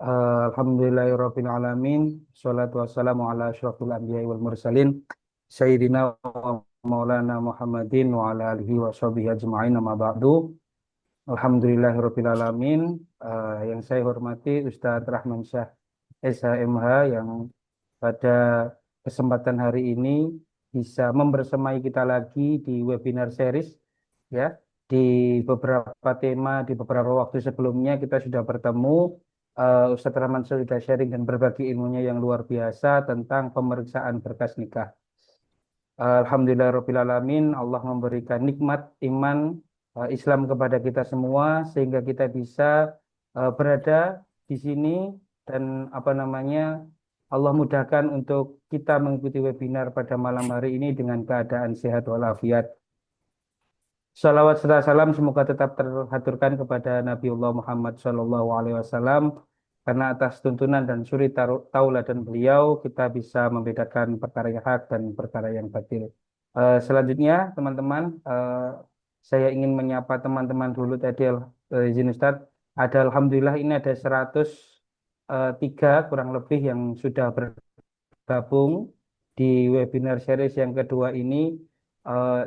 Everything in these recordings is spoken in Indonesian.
Alhamdulillahirabbil alamin. Shalatu wassalamu ala asyrofil anbiya'i wal mursalin. Sayyidina wa maulana Muhammadin wa ala alihi wa sahbihi ajma'in amma ba'du. Alhamdulillahirabbil alamin. Yang saya hormati Ustadz Rahman Syah SHMH yang pada kesempatan hari ini bisa membersamai kita lagi di webinar series ya. Di beberapa tema, di beberapa waktu sebelumnya kita sudah bertemu. Ustadz Rahman sudah sharing dan berbagi ilmunya yang luar biasa tentang pemeriksaan berkas nikah. Alhamdulillahirabbil alamin, Allah memberikan nikmat iman Islam kepada kita semua sehingga kita bisa berada di sini dan apa namanya Allah mudahkan untuk kita mengikuti webinar pada malam hari ini dengan keadaan sehat walafiat. Salawat serta salam semoga tetap terhaturkan kepada Nabiullah Muhammad SAW karena atas tuntunan dan suri tauladan beliau kita bisa membedakan perkara yang hak dan perkara yang batil. Selanjutnya teman-teman, saya ingin menyapa teman-teman dulu tadi izin Ustadz. Alhamdulillah ini ada 103 kurang lebih yang sudah bergabung di webinar series yang kedua ini.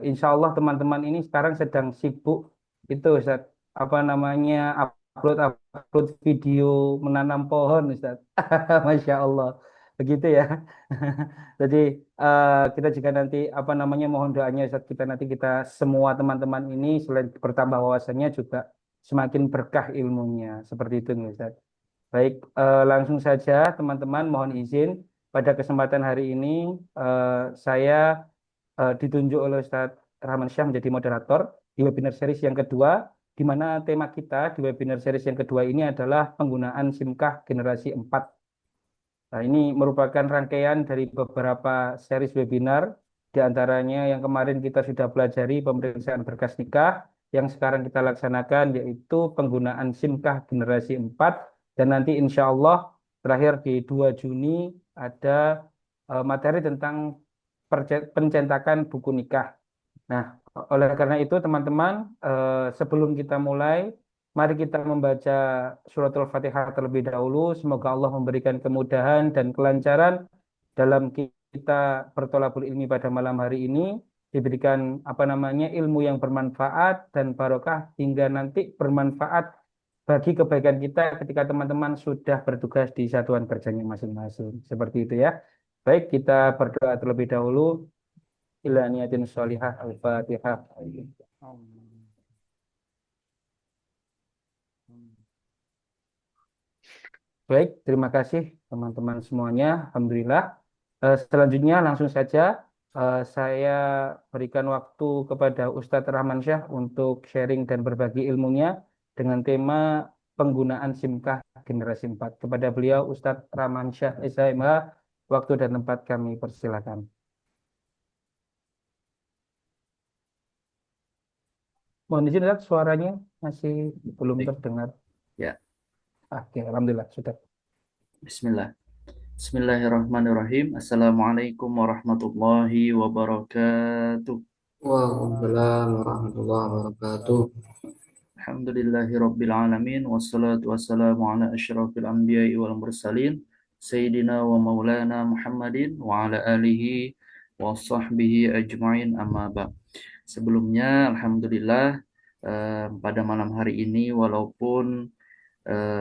Insya Allah teman-teman ini sekarang sedang sibuk itu Ustaz, apa namanya upload upload video menanam pohon Ustaz. Masya Allah begitu ya. Jadi kita juga nanti apa namanya mohon doanya Ustaz, kita semua teman-teman ini selain bertambah wawasannya juga semakin berkah ilmunya seperti itu nih Ustaz. Baik, langsung saja teman-teman mohon izin pada kesempatan hari ini saya ditunjuk oleh Ustadz Rahman Syah menjadi moderator di webinar series yang kedua, di mana tema kita di webinar series yang kedua ini adalah penggunaan SIMKAH generasi 4. Nah, ini merupakan rangkaian dari beberapa series webinar, di antaranya yang kemarin kita sudah pelajari pemeriksaan berkas nikah, yang sekarang kita laksanakan yaitu penggunaan SIMKAH generasi 4, dan nanti insya Allah terakhir di 2 Juni ada materi tentang pencetakan buku nikah. Nah, oleh karena itu teman-teman, sebelum kita mulai, mari kita membaca suratul Fatihah terlebih dahulu. Semoga Allah memberikan kemudahan dan kelancaran dalam kita bertolabul ilmi pada malam hari ini, diberikan apa namanya ilmu yang bermanfaat dan barokah hingga nanti bermanfaat bagi kebaikan kita ketika teman-teman sudah bertugas di satuan kerjanya masing-masing. Seperti itu ya. Baik, kita berdoa terlebih dahulu. Ila niyatin sholihah al-Fatihah. Baik, terima kasih teman-teman semuanya. Alhamdulillah. Selanjutnya langsung saja saya berikan waktu kepada Ustadz Rahman Syah untuk sharing dan berbagi ilmunya dengan tema penggunaan SIMKAH generasi 4. Kepada beliau Ustadz Rahman Syah SHMH, waktu dan tempat kami persilakan. Mohon izin Ustadz, suaranya masih belum Baik. terdengar. Ya, Oke, Alhamdulillah sudah. Bismillah. Bismillahirrahmanirrahim. Assalamualaikum warahmatullahi wabarakatuh. Waalaikumsalam warahmatullahi wabarakatuh. Alhamdulillahirabbil alamin wassalatu wassalamu ala asyrafil anbiya'i wal mursalin sayyidina wa maulana Muhammadin wa ala alihi wa sahbihi ajma'in amma ba'. Sebelumnya alhamdulillah pada malam hari ini walaupun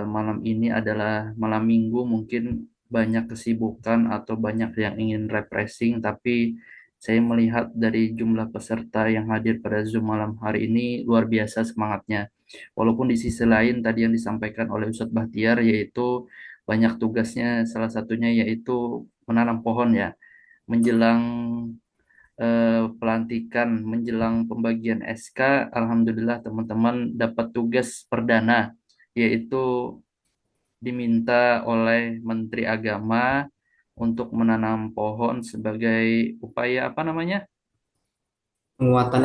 malam ini adalah malam minggu, mungkin banyak kesibukan atau banyak yang ingin refreshing, tapi saya melihat dari jumlah peserta yang hadir pada Zoom malam hari ini luar biasa semangatnya. Walaupun di sisi lain tadi yang disampaikan oleh Ustadz Bahtiar yaitu banyak tugasnya, salah satunya yaitu menanam pohon ya. Menjelang pelantikan, menjelang pembagian SK, alhamdulillah teman-teman dapat tugas perdana yaitu diminta oleh Menteri Agama untuk menanam pohon sebagai upaya apa namanya? Penguatan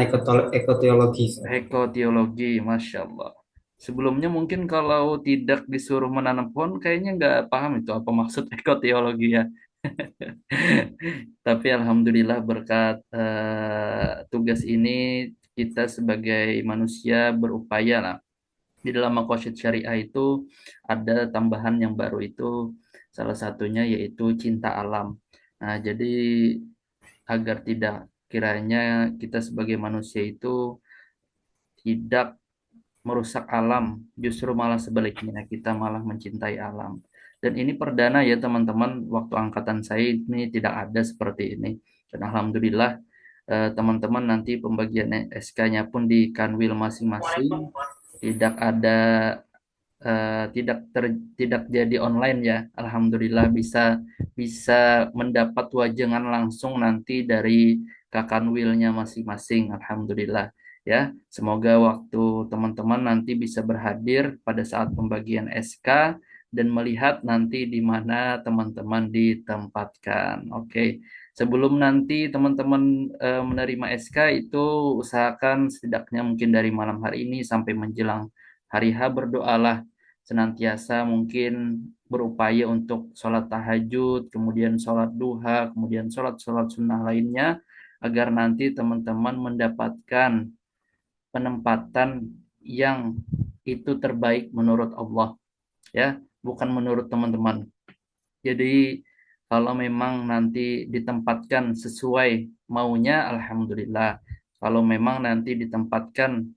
ekoteologi. Ekoteologi, Masya Allah. Sebelumnya mungkin kalau tidak disuruh menanam pohon, kayaknya nggak paham itu apa maksud ekoteologi ya. Tapi Alhamdulillah berkat tugas ini kita sebagai manusia berupaya lah Di dalam maqasid syariah itu ada tambahan yang baru itu salah satunya yaitu cinta alam. Nah, jadi agar tidak kiranya kita sebagai manusia itu tidak merusak alam, justru malah sebaliknya kita malah mencintai alam. Dan ini perdana ya teman-teman, waktu angkatan saya ini tidak ada seperti ini. Dan alhamdulillah teman-teman nanti pembagian SK-nya pun di kanwil masing-masing, tidak ada tidak jadi online ya. Alhamdulillah bisa bisa mendapat wajangan langsung nanti dari kakanwilnya masing-masing. Alhamdulillah ya. Semoga waktu teman-teman nanti bisa berhadir pada saat pembagian SK dan melihat nanti di mana teman-teman ditempatkan. Oke. Sebelum nanti teman-teman menerima SK itu usahakan setidaknya mungkin dari malam hari ini sampai menjelang hari H berdoalah senantiasa mungkin berupaya untuk sholat tahajud, kemudian sholat duha, kemudian sholat-sholat sunnah lainnya, agar nanti teman-teman mendapatkan penempatan yang itu terbaik menurut Allah, ya, bukan menurut teman-teman. Jadi kalau memang nanti ditempatkan sesuai maunya, alhamdulillah. Kalau memang nanti ditempatkan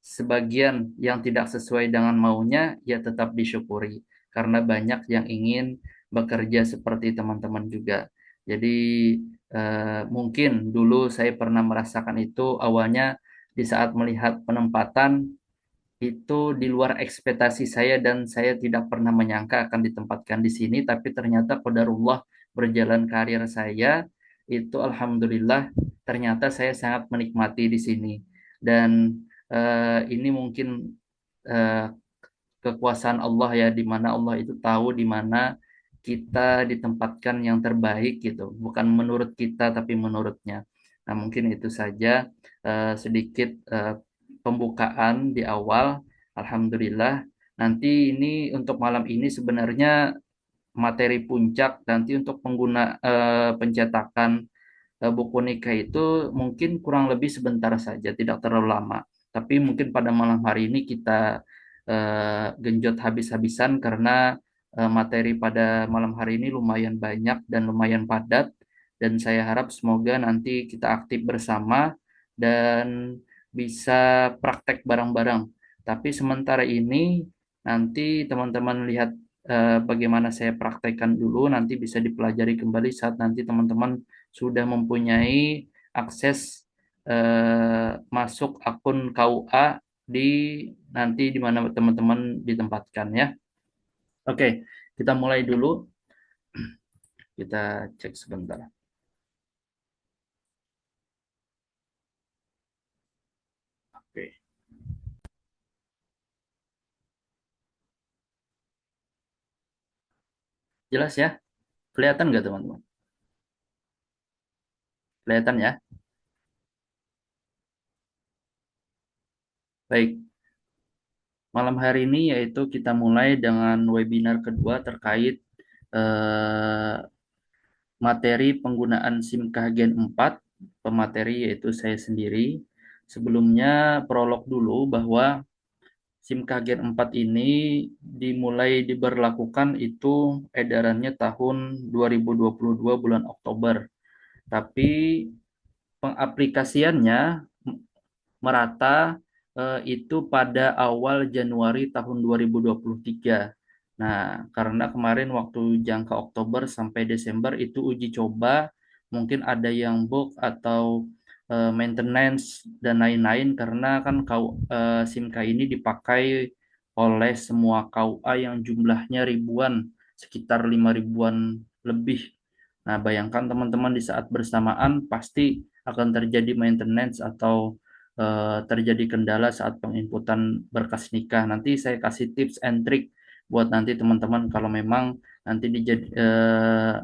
sebagian yang tidak sesuai dengan maunya, ya tetap disyukuri. Karena banyak yang ingin bekerja seperti teman-teman juga. Jadi mungkin dulu saya pernah merasakan itu awalnya di saat melihat penempatan itu di luar ekspektasi saya dan saya tidak pernah menyangka akan ditempatkan di sini, tapi ternyata qadarullah berjalan karir saya itu alhamdulillah ternyata saya sangat menikmati di sini. Dan ini mungkin eh, kekuasaan Allah ya, di mana Allah itu tahu di mana kita ditempatkan yang terbaik gitu, bukan menurut kita tapi menurutnya. Nah, mungkin itu saja sedikit pembukaan di awal. Alhamdulillah. Nanti ini untuk malam ini sebenarnya materi puncak nanti untuk pengguna pencetakan buku nikah itu mungkin kurang lebih sebentar saja, tidak terlalu lama. Tapi mungkin pada malam hari ini kita genjot habis-habisan karena materi pada malam hari ini lumayan banyak dan lumayan padat. Dan saya harap semoga nanti kita aktif bersama dan bisa praktek bareng-bareng. Tapi sementara ini nanti teman-teman lihat bagaimana saya praktekkan dulu, nanti bisa dipelajari kembali saat nanti teman-teman sudah mempunyai akses masuk akun KUA di nanti di mana teman-teman ditempatkan ya. Oke, kita mulai dulu. Kita cek sebentar. Oke. Jelas ya? Kelihatan nggak teman-teman? Kelihatan ya? Baik. Malam hari ini yaitu kita mulai dengan webinar kedua terkait materi penggunaan SIM Gen 4. Pemateri yaitu saya sendiri. Sebelumnya prolog dulu bahwa SIM Gen 4 ini dimulai diberlakukan itu edarannya tahun 2022 bulan Oktober. Tapi pengaplikasiannya merata itu pada awal Januari tahun 2023. Nah, karena kemarin waktu jangka Oktober sampai Desember itu uji coba, mungkin ada yang bug atau maintenance dan lain-lain karena kan SIM-K ini dipakai oleh semua KUA yang jumlahnya ribuan, sekitar 5 ribuan lebih. Nah, bayangkan teman-teman di saat bersamaan pasti akan terjadi maintenance atau terjadi kendala saat penginputan berkas nikah. Nanti saya kasih tips and trick buat nanti teman-teman kalau memang nanti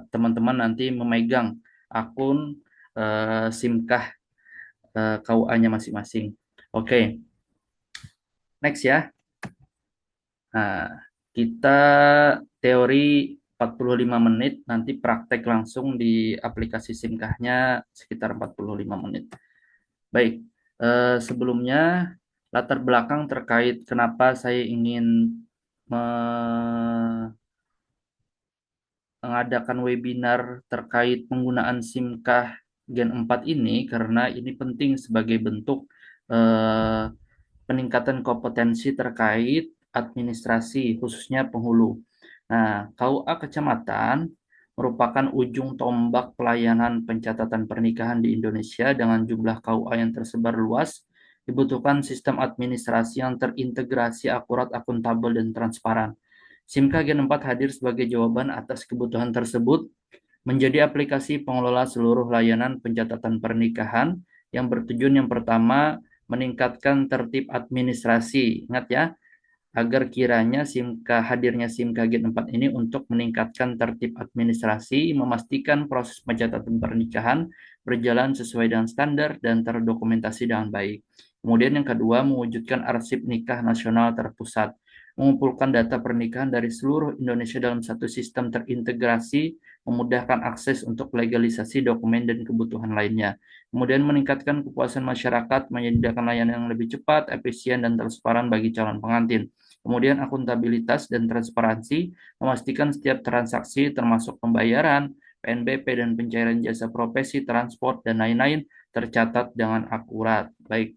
teman-teman nanti memegang akun SIMKah KUA-nya masing-masing. Oke. Next ya. Nah, kita teori 45 menit, nanti praktek langsung di aplikasi SIMKah-nya sekitar 45 menit. Baik, sebelumnya latar belakang terkait kenapa saya ingin mengadakan webinar terkait penggunaan SIMKah Gen 4 ini, karena ini penting sebagai bentuk eh, peningkatan kompetensi terkait administrasi, khususnya penghulu. Nah, KUA Kecamatan merupakan ujung tombak pelayanan pencatatan pernikahan di Indonesia. Dengan jumlah KUA yang tersebar luas, dibutuhkan sistem administrasi yang terintegrasi, akurat, akuntabel, dan transparan. SIMKah Gen 4 hadir sebagai jawaban atas kebutuhan tersebut, menjadi aplikasi pengelola seluruh layanan pencatatan pernikahan yang bertujuan yang pertama meningkatkan tertib administrasi. Ingat ya, agar kiranya hadirnya SIMKah Gen 4 ini untuk meningkatkan tertib administrasi, memastikan proses pencatatan pernikahan berjalan sesuai dengan standar dan terdokumentasi dengan baik. Kemudian yang kedua, mewujudkan arsip nikah nasional terpusat, mengumpulkan data pernikahan dari seluruh Indonesia dalam satu sistem terintegrasi, memudahkan akses untuk legalisasi dokumen dan kebutuhan lainnya. Kemudian meningkatkan kepuasan masyarakat, menyediakan layanan yang lebih cepat, efisien, dan transparan bagi calon pengantin. Kemudian akuntabilitas dan transparansi, memastikan setiap transaksi termasuk pembayaran, PNBP, dan pencairan jasa profesi, transport, dan lain-lain tercatat dengan akurat. Baik,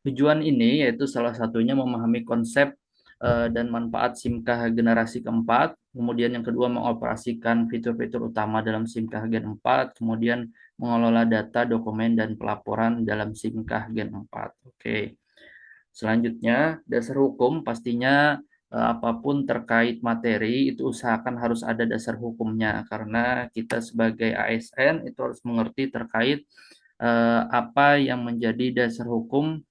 tujuan ini yaitu salah satunya memahami konsep dan manfaat SIMKah generasi keempat, kemudian yang kedua mengoperasikan fitur-fitur utama dalam SIMKah Gen 4, kemudian mengelola data, dokumen, dan pelaporan dalam SIMKah Gen 4. Oke. Selanjutnya, dasar hukum pastinya apapun terkait materi itu usahakan harus ada dasar hukumnya, karena kita sebagai ASN itu harus mengerti terkait apa yang menjadi dasar hukum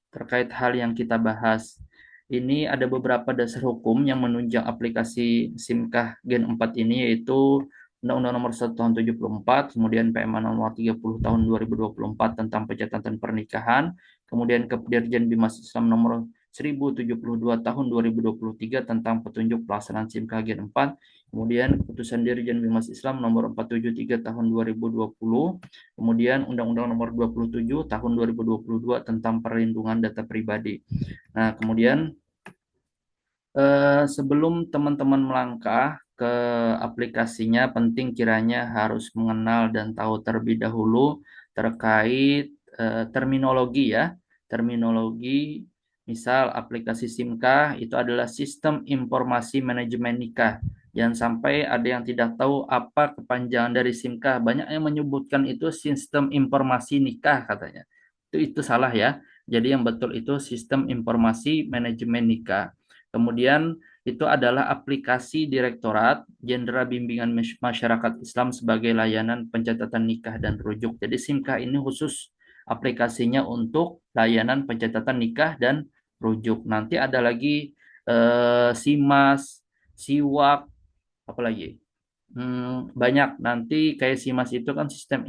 terkait hal yang kita bahas. Ini ada beberapa dasar hukum yang menunjang aplikasi SIMKah Gen 4 ini, yaitu Undang-Undang Nomor 1 Tahun 74, kemudian PMA Nomor 30 Tahun 2024 tentang pencatatan pernikahan, kemudian Kepdirjen Bimas Islam Nomor 1072 Tahun 2023 tentang petunjuk pelaksanaan SIMKah Gen 4, kemudian Keputusan Dirjen Bimas Islam Nomor 473 Tahun 2020, kemudian Undang-Undang Nomor 27 Tahun 2022 tentang perlindungan data pribadi. Nah, kemudian sebelum teman-teman melangkah ke aplikasinya, penting kiranya harus mengenal dan tahu terlebih dahulu terkait terminologi ya. Terminologi, misal aplikasi SIMKah itu adalah Sistem Informasi Manajemen Nikah. Jangan sampai ada yang tidak tahu apa kepanjangan dari SIMKah. Banyak yang menyebutkan itu Sistem Informasi Nikah katanya. Itu salah ya. Jadi yang betul itu Sistem Informasi Manajemen Nikah. Kemudian itu adalah aplikasi Direktorat Jenderal Bimbingan Masyarakat Islam sebagai layanan pencatatan nikah dan rujuk. Jadi SIMKah ini khusus aplikasinya untuk layanan pencatatan nikah dan rujuk. Nanti ada lagi SIMAS, SIWAK, apa lagi? Banyak. Nanti kayak SIMAS itu kan sistem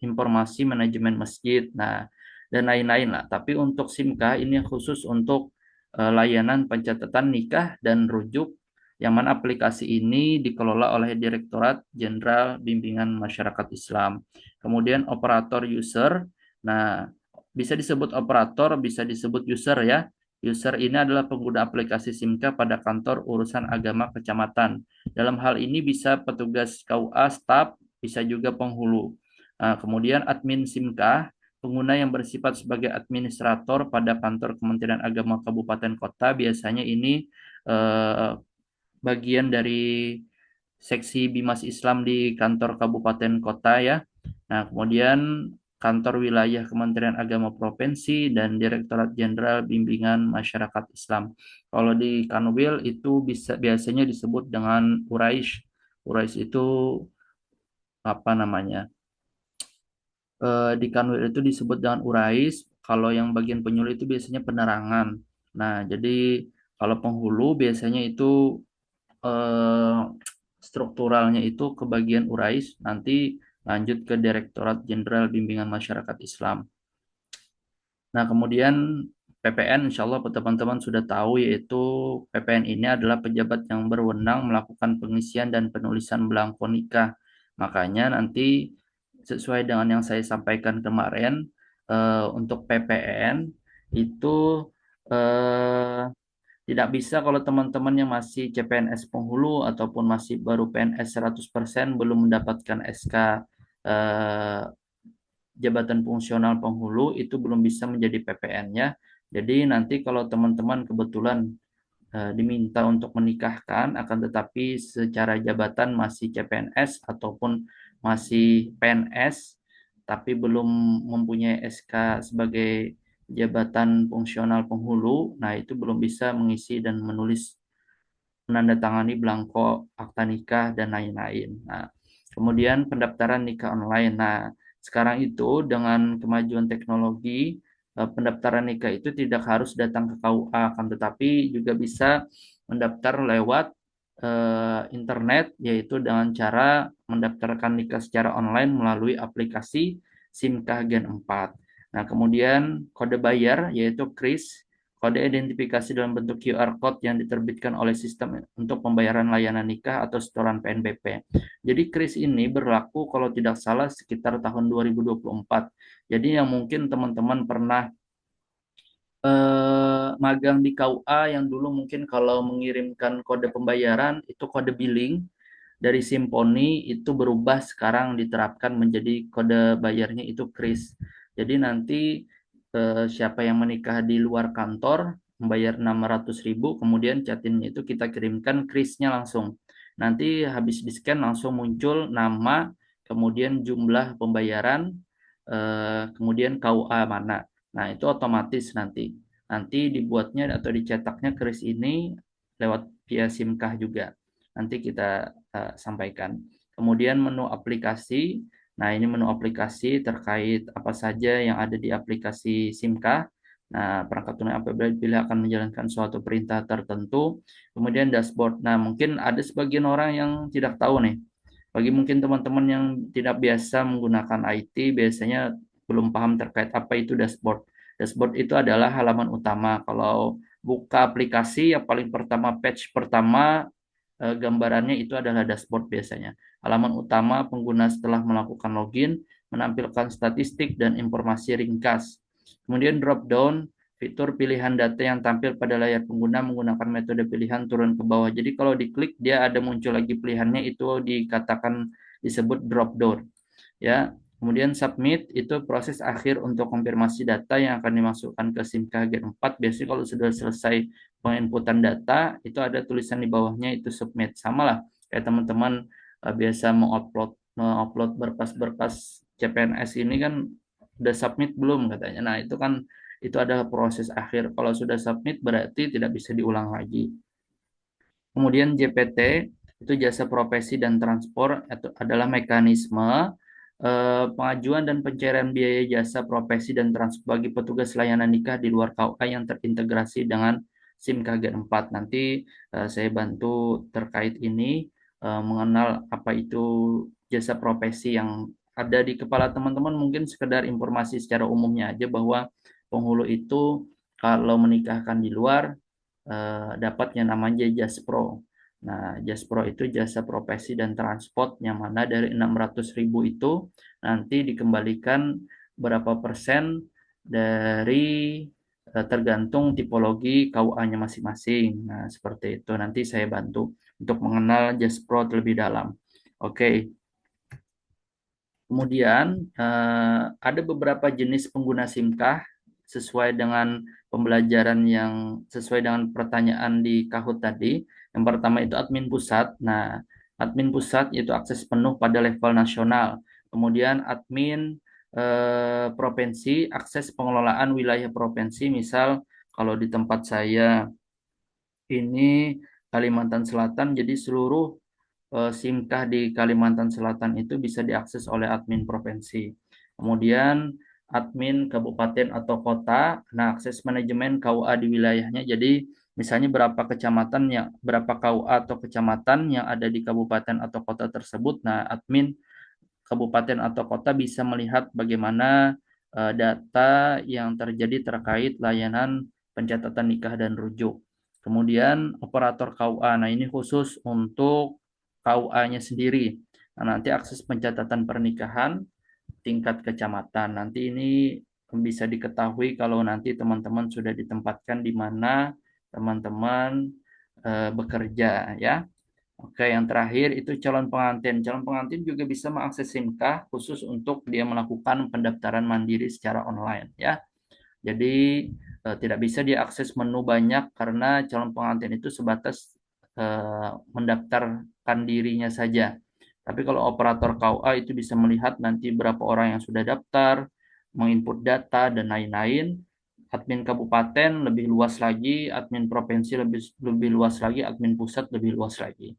informasi manajemen masjid. Nah, dan lain-lain lah. Tapi untuk SIMKah ini khusus untuk layanan pencatatan nikah dan rujuk, yang mana aplikasi ini dikelola oleh Direktorat Jenderal Bimbingan Masyarakat Islam. Kemudian operator user. Nah, bisa disebut operator, bisa disebut user ya. User ini adalah pengguna aplikasi SIMKah pada kantor urusan agama kecamatan. Dalam hal ini bisa petugas KUA, staf, bisa juga penghulu. Nah, kemudian admin SIMKah, pengguna yang bersifat sebagai administrator pada kantor Kementerian Agama Kabupaten Kota. Biasanya ini bagian dari seksi Bimas Islam di kantor Kabupaten Kota ya. Nah, kemudian kantor wilayah Kementerian Agama Provinsi dan Direktorat Jenderal Bimbingan Masyarakat Islam. Kalau di Kanwil itu biasanya disebut dengan Urais. Urais itu apa namanya? Di Kanwil itu disebut dengan Urais. Kalau yang bagian penyuluh itu biasanya penerangan. Nah, jadi kalau penghulu biasanya itu eh, strukturalnya itu ke bagian Urais, nanti lanjut ke Direktorat Jenderal Bimbingan Masyarakat Islam. Nah, kemudian PPN, insya Allah teman-teman sudah tahu, yaitu PPN ini adalah pejabat yang berwenang melakukan pengisian dan penulisan belangko nikah. Makanya nanti sesuai dengan yang saya sampaikan kemarin, untuk PPN itu eh, tidak bisa kalau teman-teman yang masih CPNS penghulu ataupun masih baru PNS 100% belum mendapatkan SK eh, jabatan fungsional penghulu itu belum bisa menjadi PPN-nya. Jadi nanti kalau teman-teman kebetulan diminta untuk menikahkan, akan tetapi secara jabatan masih CPNS ataupun masih PNS, tapi belum mempunyai SK sebagai jabatan fungsional penghulu, nah itu belum bisa mengisi dan menulis menandatangani belangko akta nikah dan lain-lain. Nah, kemudian pendaftaran nikah online. Nah, sekarang itu dengan kemajuan teknologi, pendaftaran nikah itu tidak harus datang ke KUA, akan tetapi juga bisa mendaftar lewat internet, yaitu dengan cara mendaftarkan nikah secara online melalui aplikasi SIMKAH Gen 4. Nah, kemudian kode bayar yaitu KRIS, kode identifikasi dalam bentuk QR code yang diterbitkan oleh sistem untuk pembayaran layanan nikah atau setoran PNBP. Jadi KRIS ini berlaku kalau tidak salah sekitar tahun 2024. Jadi yang mungkin teman-teman pernah magang di KUA yang dulu mungkin kalau mengirimkan kode pembayaran itu kode billing dari Simponi itu berubah sekarang diterapkan menjadi kode bayarnya itu KRIS. Jadi nanti siapa yang menikah di luar kantor membayar 600.000, kemudian chatinnya itu kita kirimkan KRIS-nya langsung. Nanti habis di-scan langsung muncul nama, kemudian jumlah pembayaran, kemudian KUA mana. Nah, itu otomatis nanti. Nanti dibuatnya atau dicetaknya kris ini lewat via SIMKAH juga. Nanti kita sampaikan. Kemudian menu aplikasi. Nah, ini menu aplikasi terkait apa saja yang ada di aplikasi SIMKAH. Nah, perangkat lunak apabila akan menjalankan suatu perintah tertentu. Kemudian dashboard. Nah, mungkin ada sebagian orang yang tidak tahu nih. Bagi mungkin teman-teman yang tidak biasa menggunakan IT, biasanya belum paham terkait apa itu dashboard. Dashboard itu adalah halaman utama. Kalau buka aplikasi, yang paling pertama, page pertama, gambarannya itu adalah dashboard biasanya. Halaman utama pengguna setelah melakukan login, menampilkan statistik dan informasi ringkas. Kemudian drop down, fitur pilihan data yang tampil pada layar pengguna menggunakan metode pilihan turun ke bawah. Jadi kalau diklik dia ada muncul lagi pilihannya, itu dikatakan disebut drop down. Ya, kemudian submit itu proses akhir untuk konfirmasi data yang akan dimasukkan ke SIMKAH Gen 4. Biasanya kalau sudah selesai penginputan data, itu ada tulisan di bawahnya itu submit. Sama lah kayak teman-teman biasa mengupload berkas-berkas CPNS ini kan udah submit belum katanya. Nah, itu kan itu adalah proses akhir. Kalau sudah submit berarti tidak bisa diulang lagi. Kemudian JPT itu jasa profesi dan transport itu adalah mekanisme pengajuan dan pencairan biaya jasa profesi dan transport bagi petugas layanan nikah di luar KUA yang terintegrasi dengan SIMKAH Gen 4. Nanti saya bantu terkait ini mengenal apa itu jasa profesi yang ada di kepala teman-teman, mungkin sekedar informasi secara umumnya aja bahwa penghulu itu kalau menikahkan di luar dapat yang namanya Jaspro. Nah, Jaspro itu jasa profesi dan transport yang mana dari 600.000 itu nanti dikembalikan berapa persen dari tergantung tipologi KUA-nya masing-masing. Nah, seperti itu. Nanti saya bantu untuk mengenal Jaspro terlebih dalam. Oke. Kemudian ada beberapa jenis pengguna SIMKAH sesuai dengan pembelajaran yang sesuai dengan pertanyaan di Kahoot tadi. Yang pertama itu admin pusat. Nah, admin pusat yaitu akses penuh pada level nasional. Kemudian admin provinsi, akses pengelolaan wilayah provinsi. Misal kalau di tempat saya ini Kalimantan Selatan, jadi seluruh SIMKAH di Kalimantan Selatan itu bisa diakses oleh admin provinsi. Kemudian admin kabupaten atau kota, nah akses manajemen KUA di wilayahnya. Jadi misalnya berapa KUA atau kecamatan yang ada di kabupaten atau kota tersebut. Nah, admin kabupaten atau kota bisa melihat bagaimana data yang terjadi terkait layanan pencatatan nikah dan rujuk. Kemudian operator KUA, nah ini khusus untuk KUA-nya sendiri. Nah, nanti akses pencatatan pernikahan tingkat kecamatan. Nanti ini bisa diketahui kalau nanti teman-teman sudah ditempatkan di mana teman-teman bekerja ya. Oke, yang terakhir itu calon pengantin. Calon pengantin juga bisa mengakses SIMKAH khusus untuk dia melakukan pendaftaran mandiri secara online ya. Jadi tidak bisa diakses menu banyak karena calon pengantin itu sebatas mendaftarkan dirinya saja. Tapi kalau operator KUA itu bisa melihat nanti berapa orang yang sudah daftar, menginput data dan lain-lain. Admin kabupaten lebih luas lagi, admin provinsi lebih luas lagi, admin pusat lebih luas lagi.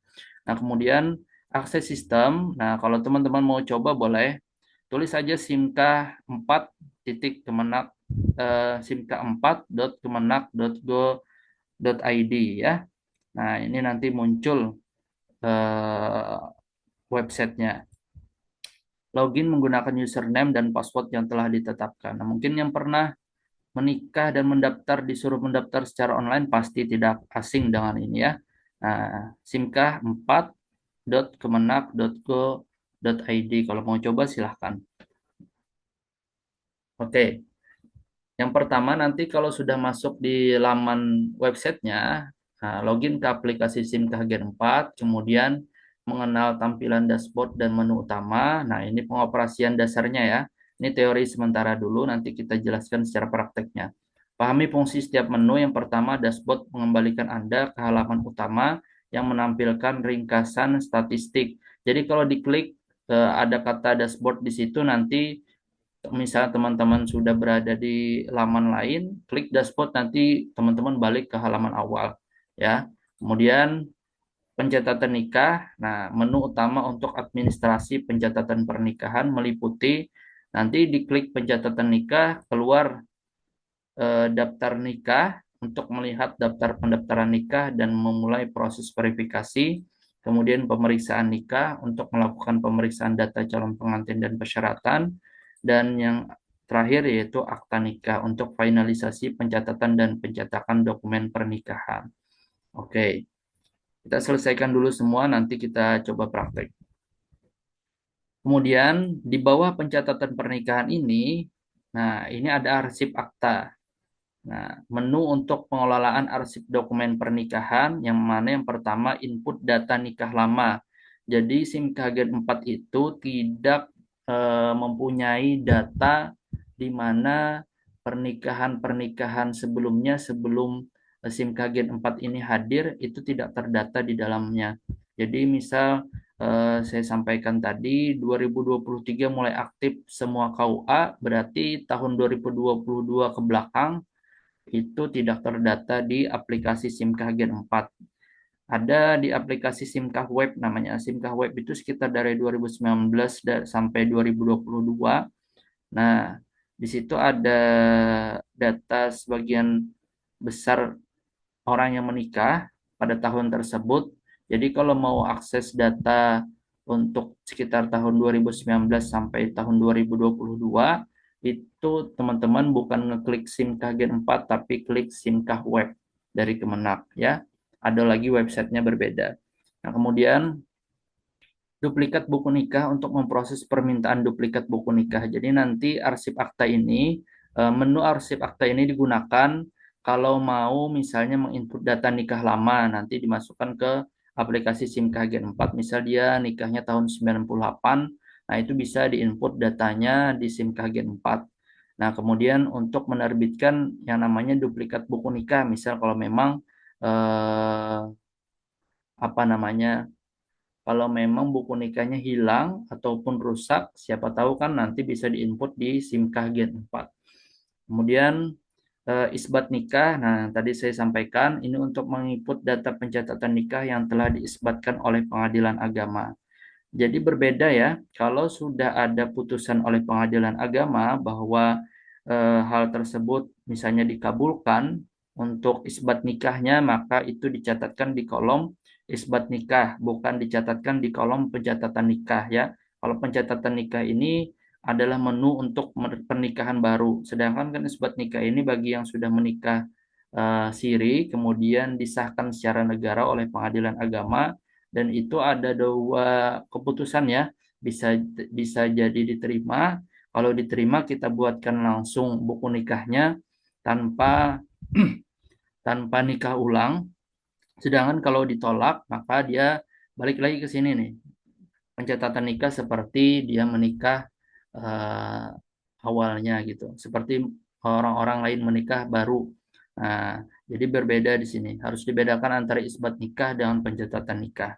Nah, kemudian akses sistem. Nah, kalau teman-teman mau coba boleh tulis saja simkah 4 titik kemenak simkah4.kemenak.go.id ya. Nah, ini nanti muncul websitenya. Login menggunakan username dan password yang telah ditetapkan. Nah, mungkin yang pernah menikah dan disuruh mendaftar secara online pasti tidak asing dengan ini ya. Nah, simkah4.kemenak.go.id. Kalau mau coba silahkan. Oke. Yang pertama nanti kalau sudah masuk di laman websitenya, login ke aplikasi SIMKAH Gen 4, kemudian mengenal tampilan dashboard dan menu utama. Nah, ini pengoperasian dasarnya ya. Ini teori sementara dulu, nanti kita jelaskan secara prakteknya. Pahami fungsi setiap menu. Yang pertama, dashboard mengembalikan Anda ke halaman utama yang menampilkan ringkasan statistik. Jadi kalau diklik ada kata dashboard di situ, nanti misalnya teman-teman sudah berada di laman lain, klik dashboard, nanti teman-teman balik ke halaman awal ya. Kemudian pencatatan nikah. Nah, menu utama untuk administrasi pencatatan pernikahan meliputi, nanti diklik pencatatan nikah, keluar daftar nikah untuk melihat daftar pendaftaran nikah dan memulai proses verifikasi. Kemudian pemeriksaan nikah untuk melakukan pemeriksaan data calon pengantin dan persyaratan. Dan yang terakhir yaitu akta nikah untuk finalisasi pencatatan dan pencetakan dokumen pernikahan. Oke, kita selesaikan dulu semua, nanti kita coba praktek. Kemudian di bawah pencatatan pernikahan ini, nah ini ada arsip akta. Nah, menu untuk pengelolaan arsip dokumen pernikahan, yang mana yang pertama input data nikah lama. Jadi SIMKAH Gen 4 itu tidak mempunyai data di mana pernikahan-pernikahan sebelumnya sebelum SIMKAH Gen 4 ini hadir itu tidak terdata di dalamnya. Jadi misal saya sampaikan tadi 2023 mulai aktif semua KUA, berarti tahun 2022 ke belakang itu tidak terdata di aplikasi SIMKAH Gen 4. Ada di aplikasi SIMKAH Web namanya. SIMKAH Web itu sekitar dari 2019 sampai 2022. Nah, di situ ada data sebagian besar orang yang menikah pada tahun tersebut. Jadi kalau mau akses data untuk sekitar tahun 2019 sampai tahun 2022, itu teman-teman bukan ngeklik SIMKAH Gen 4 tapi klik SIMKAH Web dari Kemenak ya. Ada lagi websitenya berbeda. Nah, kemudian duplikat buku nikah untuk memproses permintaan duplikat buku nikah. Jadi nanti arsip akta ini, menu arsip akta ini digunakan kalau mau misalnya menginput data nikah lama, nanti dimasukkan ke aplikasi SIMKAH Gen 4. Misal dia nikahnya tahun 98, nah itu bisa diinput datanya di SIMKAH Gen 4. Nah, kemudian untuk menerbitkan yang namanya duplikat buku nikah, misal kalau memang kalau memang buku nikahnya hilang ataupun rusak, siapa tahu kan nanti bisa diinput di SIMKAH Gen 4. Kemudian isbat nikah. Nah, tadi saya sampaikan ini untuk menginput data pencatatan nikah yang telah diisbatkan oleh pengadilan agama. Jadi berbeda ya, kalau sudah ada putusan oleh pengadilan agama bahwa hal tersebut misalnya dikabulkan untuk isbat nikahnya, maka itu dicatatkan di kolom isbat nikah, bukan dicatatkan di kolom pencatatan nikah ya. Kalau pencatatan nikah ini adalah menu untuk pernikahan baru, sedangkan kan isbat nikah ini bagi yang sudah menikah siri, kemudian disahkan secara negara oleh pengadilan agama, dan itu ada dua keputusan ya, bisa bisa jadi diterima. Kalau diterima kita buatkan langsung buku nikahnya tanpa tanpa nikah ulang. Sedangkan kalau ditolak maka dia balik lagi ke sini nih. Pencatatan nikah seperti dia menikah eh, awalnya gitu. Seperti orang-orang lain menikah baru. Nah, jadi berbeda di sini. Harus dibedakan antara isbat nikah dengan pencatatan nikah.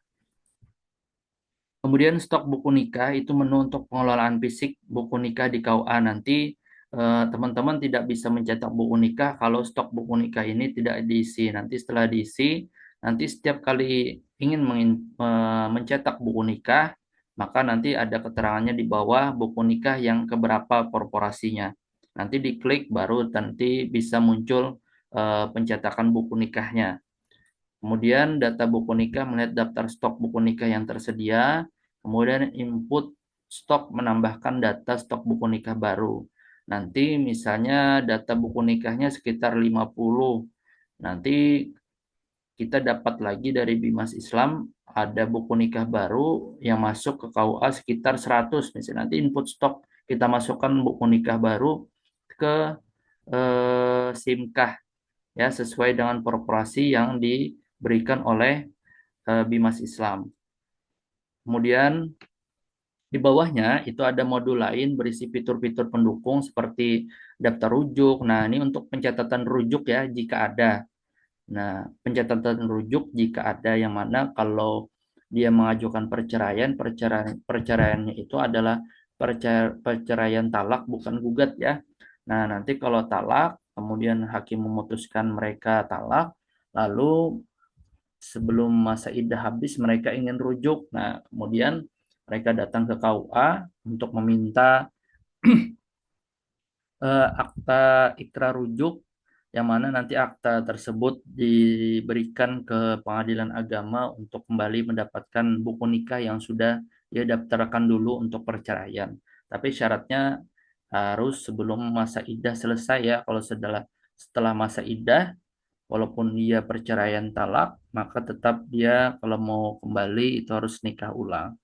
Kemudian stok buku nikah itu menu untuk pengelolaan fisik buku nikah di KUA nanti teman-teman tidak bisa mencetak buku nikah kalau stok buku nikah ini tidak diisi. Nanti setelah diisi, nanti setiap kali ingin mencetak buku nikah, maka nanti ada keterangannya di bawah buku nikah yang keberapa korporasinya. Nanti diklik baru nanti bisa muncul pencetakan buku nikahnya. Kemudian data buku nikah melihat daftar stok buku nikah yang tersedia. Kemudian input stok menambahkan data stok buku nikah baru. Nanti misalnya data buku nikahnya sekitar 50. Nanti kita dapat lagi dari Bimas Islam ada buku nikah baru yang masuk ke KUA sekitar 100. Misalnya nanti input stok kita masukkan buku nikah baru ke SIMKAH ya sesuai dengan korporasi yang diberikan oleh Bimas Islam. Kemudian di bawahnya itu ada modul lain berisi fitur-fitur pendukung seperti daftar rujuk. Nah, ini untuk pencatatan rujuk ya jika ada. Nah, pencatatan rujuk jika ada yang mana kalau dia mengajukan perceraiannya itu adalah perceraian talak bukan gugat ya. Nah, nanti kalau talak, kemudian hakim memutuskan mereka talak, lalu sebelum masa iddah habis mereka ingin rujuk. Nah, kemudian mereka datang ke KUA untuk meminta akta ikrar rujuk yang mana nanti akta tersebut diberikan ke pengadilan agama untuk kembali mendapatkan buku nikah yang sudah dia daftarkan dulu untuk perceraian. Tapi syaratnya harus sebelum masa iddah selesai ya. Kalau setelah masa iddah walaupun dia perceraian talak, maka tetap dia kalau mau kembali itu harus nikah ulang.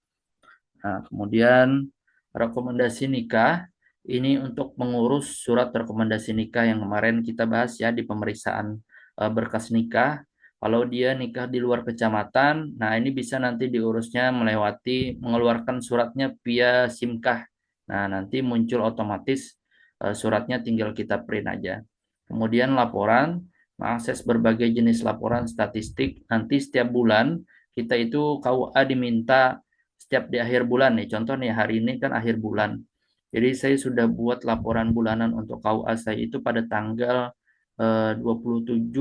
Nah, kemudian rekomendasi nikah ini untuk mengurus surat rekomendasi nikah yang kemarin kita bahas ya di pemeriksaan berkas nikah. Kalau dia nikah di luar kecamatan, nah ini bisa nanti diurusnya melewati mengeluarkan suratnya via SIMKAH. Nah, nanti muncul otomatis suratnya tinggal kita print aja. Kemudian laporan, mengakses berbagai jenis laporan statistik. Nanti setiap bulan kita itu KUA diminta setiap di akhir bulan nih. Contoh nih hari ini kan akhir bulan. Jadi saya sudah buat laporan bulanan untuk KUA saya itu pada tanggal 27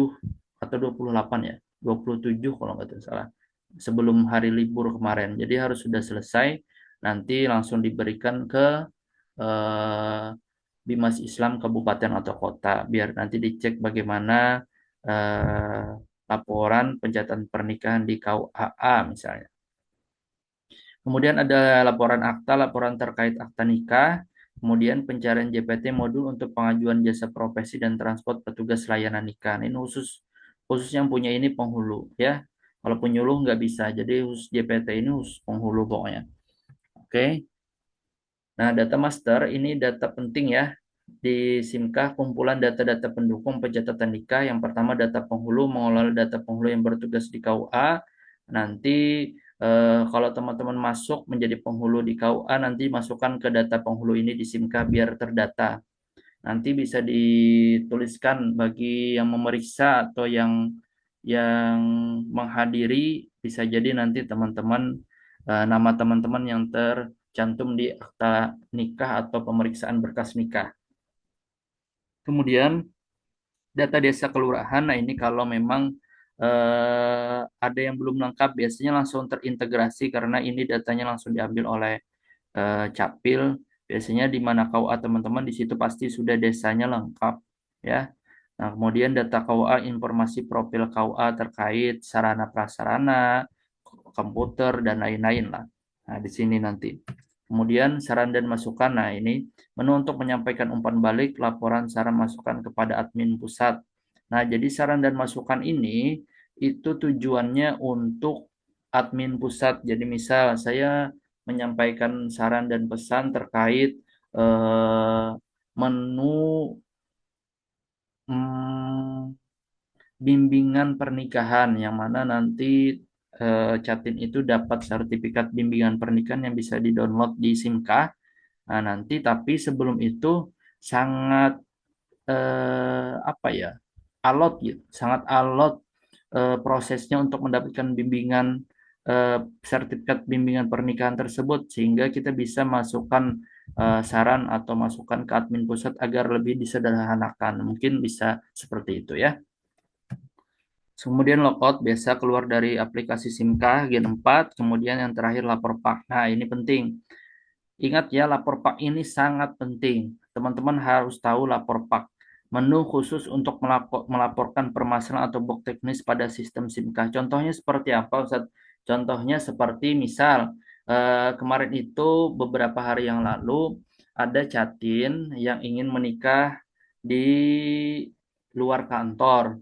atau 28 ya. 27 kalau nggak salah. Sebelum hari libur kemarin. Jadi harus sudah selesai. Nanti langsung diberikan ke eh, Bimas Islam Kabupaten atau Kota. Biar nanti dicek bagaimana eh, laporan pencatatan pernikahan di KUA misalnya. Kemudian ada laporan akta, laporan terkait akta nikah, kemudian pencarian JPT modul untuk pengajuan jasa profesi dan transport petugas layanan nikah. Ini khusus yang punya ini penghulu ya. Kalau penyuluh nggak bisa, jadi khusus JPT ini khusus penghulu pokoknya. Oke. Nah, data master ini data penting ya. Di SIMKAH kumpulan data-data pendukung pencatatan nikah. Yang pertama data penghulu, mengelola data penghulu yang bertugas di KUA. Nanti kalau teman-teman masuk menjadi penghulu di KUA, nanti masukkan ke data penghulu ini di SIMKAH biar terdata. Nanti bisa dituliskan bagi yang memeriksa atau yang menghadiri, bisa jadi nanti teman-teman nama teman-teman yang tercantum di akta nikah atau pemeriksaan berkas nikah. Kemudian data desa kelurahan, nah ini kalau memang ada yang belum lengkap biasanya langsung terintegrasi karena ini datanya langsung diambil oleh Capil. Biasanya di mana KUA teman-teman di situ pasti sudah desanya lengkap ya. Nah, kemudian data KUA informasi profil KUA terkait sarana prasarana, komputer dan lain-lain lah. Nah, di sini nanti. Kemudian saran dan masukan. Nah, ini menu untuk menyampaikan umpan balik laporan saran masukan kepada admin pusat. Nah, jadi saran dan masukan ini itu tujuannya untuk admin pusat. Jadi misal saya menyampaikan saran dan pesan terkait eh, menu hmm, bimbingan pernikahan yang mana nanti Catin itu dapat sertifikat bimbingan pernikahan yang bisa di-download di SIMKah. Nah, nanti tapi sebelum itu sangat apa ya? Alot gitu, sangat alot prosesnya untuk mendapatkan bimbingan eh, sertifikat bimbingan pernikahan tersebut sehingga kita bisa masukkan saran atau masukan ke admin pusat agar lebih disederhanakan. Mungkin bisa seperti itu ya. Kemudian logout biasa keluar dari aplikasi SIMKah Gen 4, kemudian yang terakhir lapor Pak. Nah, ini penting. Ingat ya, lapor Pak ini sangat penting. Teman-teman harus tahu lapor Pak. Menu khusus untuk melaporkan permasalahan atau bug teknis pada sistem SIMKah. Contohnya seperti apa, Ustaz? Contohnya seperti misal, kemarin itu beberapa hari yang lalu ada Catin yang ingin menikah di luar kantor.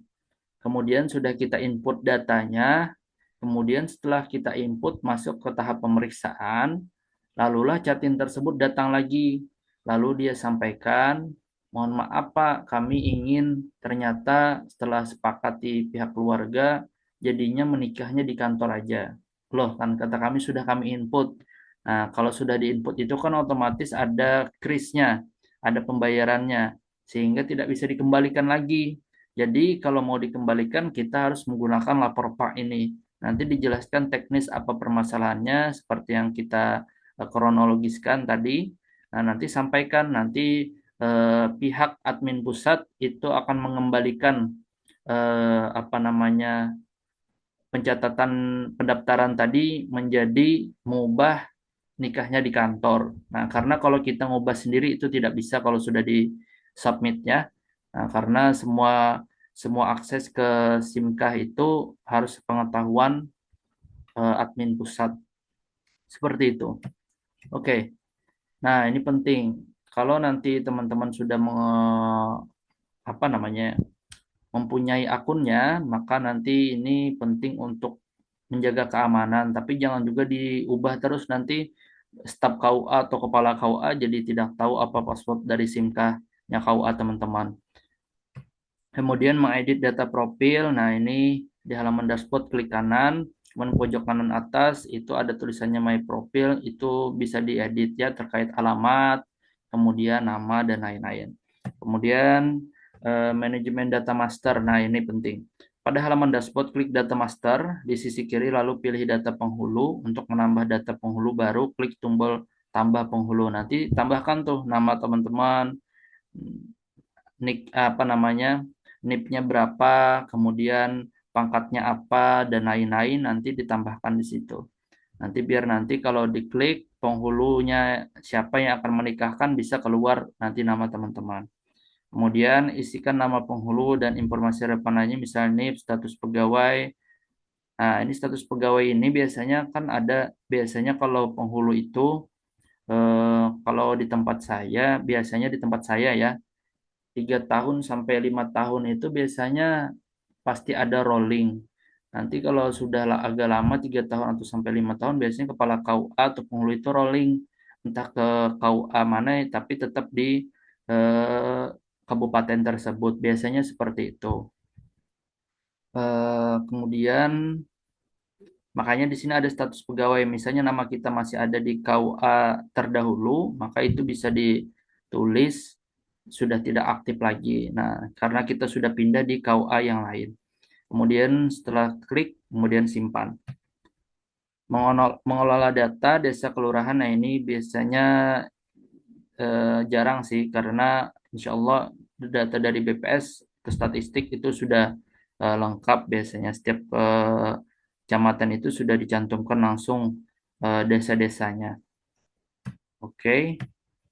Kemudian sudah kita input datanya, kemudian setelah kita input masuk ke tahap pemeriksaan, lalulah Catin tersebut datang lagi. Lalu dia sampaikan, mohon maaf Pak, kami ingin ternyata setelah sepakat di pihak keluarga, jadinya menikahnya di kantor aja. Loh, kan kata kami sudah kami input. Nah, kalau sudah diinput itu kan otomatis ada krisnya, ada pembayarannya, sehingga tidak bisa dikembalikan lagi. Jadi kalau mau dikembalikan kita harus menggunakan lapor Pak ini. Nanti dijelaskan teknis apa permasalahannya seperti yang kita kronologiskan tadi. Nah, nanti sampaikan nanti pihak admin pusat itu akan mengembalikan apa namanya pencatatan pendaftaran tadi menjadi mengubah nikahnya di kantor. Nah, karena kalau kita ngubah sendiri itu tidak bisa kalau sudah di submit ya. Nah, karena semua semua akses ke SIMKah itu harus pengetahuan admin pusat. Seperti itu. Oke. Nah, ini penting. Kalau nanti teman-teman sudah apa namanya mempunyai akunnya, maka nanti ini penting untuk menjaga keamanan, tapi jangan juga diubah terus nanti staf KUA atau kepala KUA jadi tidak tahu apa password dari SIMKah-nya KUA teman-teman. Kemudian mengedit data profil, nah ini di halaman dashboard klik kanan, kemudian pojok kanan atas itu ada tulisannya My Profile, itu bisa diedit ya terkait alamat, kemudian nama dan lain-lain. Kemudian manajemen data master, nah ini penting. Pada halaman dashboard klik data master di sisi kiri lalu pilih data penghulu. Untuk menambah data penghulu baru klik tombol tambah penghulu. Nanti tambahkan tuh nama teman-teman, nik apa namanya, NIP-nya berapa, kemudian pangkatnya apa dan lain-lain nanti ditambahkan di situ. Nanti biar nanti kalau diklik penghulunya siapa yang akan menikahkan bisa keluar nanti nama teman-teman. Kemudian isikan nama penghulu dan informasi relevan lainnya misalnya NIP, status pegawai. Nah, ini status pegawai ini biasanya kan ada, biasanya kalau penghulu itu kalau di tempat saya, biasanya di tempat saya ya, 3 tahun sampai 5 tahun itu biasanya pasti ada rolling. Nanti kalau sudah agak lama 3 tahun atau sampai 5 tahun biasanya kepala KUA atau penghulu itu rolling entah ke KUA mana tapi tetap di eh, kabupaten tersebut. Biasanya seperti itu. Kemudian makanya di sini ada status pegawai. Misalnya nama kita masih ada di KUA terdahulu, maka itu bisa ditulis sudah tidak aktif lagi. Nah, karena kita sudah pindah di KUA yang lain. Kemudian setelah klik, kemudian simpan. Mengelola data desa kelurahan, nah ini biasanya jarang sih, karena insya Allah data dari BPS ke statistik itu sudah lengkap biasanya. Setiap kecamatan itu sudah dicantumkan langsung desa-desanya. Oke,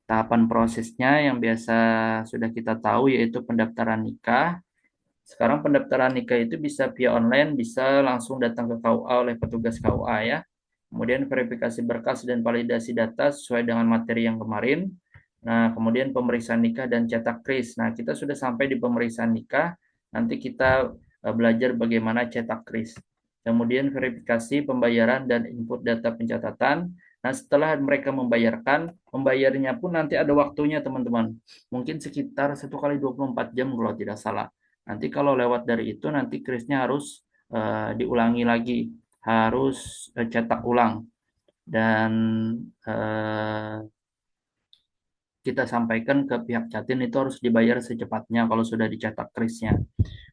tahapan prosesnya yang biasa sudah kita tahu yaitu pendaftaran nikah. Sekarang pendaftaran nikah itu bisa via online, bisa langsung datang ke KUA oleh petugas KUA ya. Kemudian verifikasi berkas dan validasi data sesuai dengan materi yang kemarin. Nah, kemudian pemeriksaan nikah dan cetak kris. Nah, kita sudah sampai di pemeriksaan nikah. Nanti kita belajar bagaimana cetak kris. Kemudian verifikasi pembayaran dan input data pencatatan. Nah, setelah mereka membayarnya pun nanti ada waktunya teman-teman. Mungkin sekitar 1 kali 24 jam kalau tidak salah. Nanti kalau lewat dari itu nanti krisnya harus diulangi lagi, harus cetak ulang dan eh, kita sampaikan ke pihak Jatin itu harus dibayar secepatnya kalau sudah dicetak krisnya.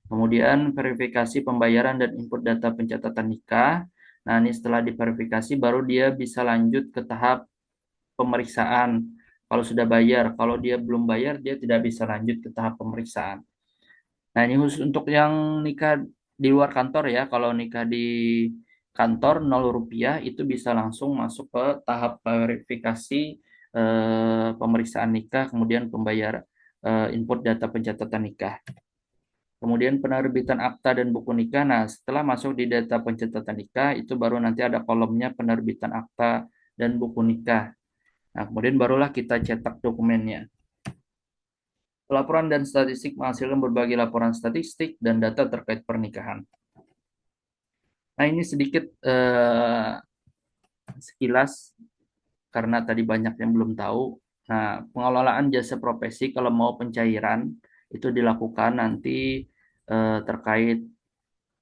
Kemudian verifikasi pembayaran dan input data pencatatan nikah. Nah, ini setelah diverifikasi baru dia bisa lanjut ke tahap pemeriksaan. Kalau sudah bayar, kalau dia belum bayar dia tidak bisa lanjut ke tahap pemeriksaan. Nah, ini khusus untuk yang nikah di luar kantor ya. Kalau nikah di kantor 0 rupiah itu bisa langsung masuk ke tahap verifikasi pemeriksaan nikah, kemudian pembayar input data pencatatan nikah. Kemudian penerbitan akta dan buku nikah. Nah, setelah masuk di data pencatatan nikah, itu baru nanti ada kolomnya penerbitan akta dan buku nikah. Nah, kemudian barulah kita cetak dokumennya. Pelaporan dan statistik menghasilkan berbagai laporan statistik dan data terkait pernikahan. Nah, ini sedikit sekilas karena tadi banyak yang belum tahu. Nah, pengelolaan jasa profesi kalau mau pencairan itu dilakukan nanti terkait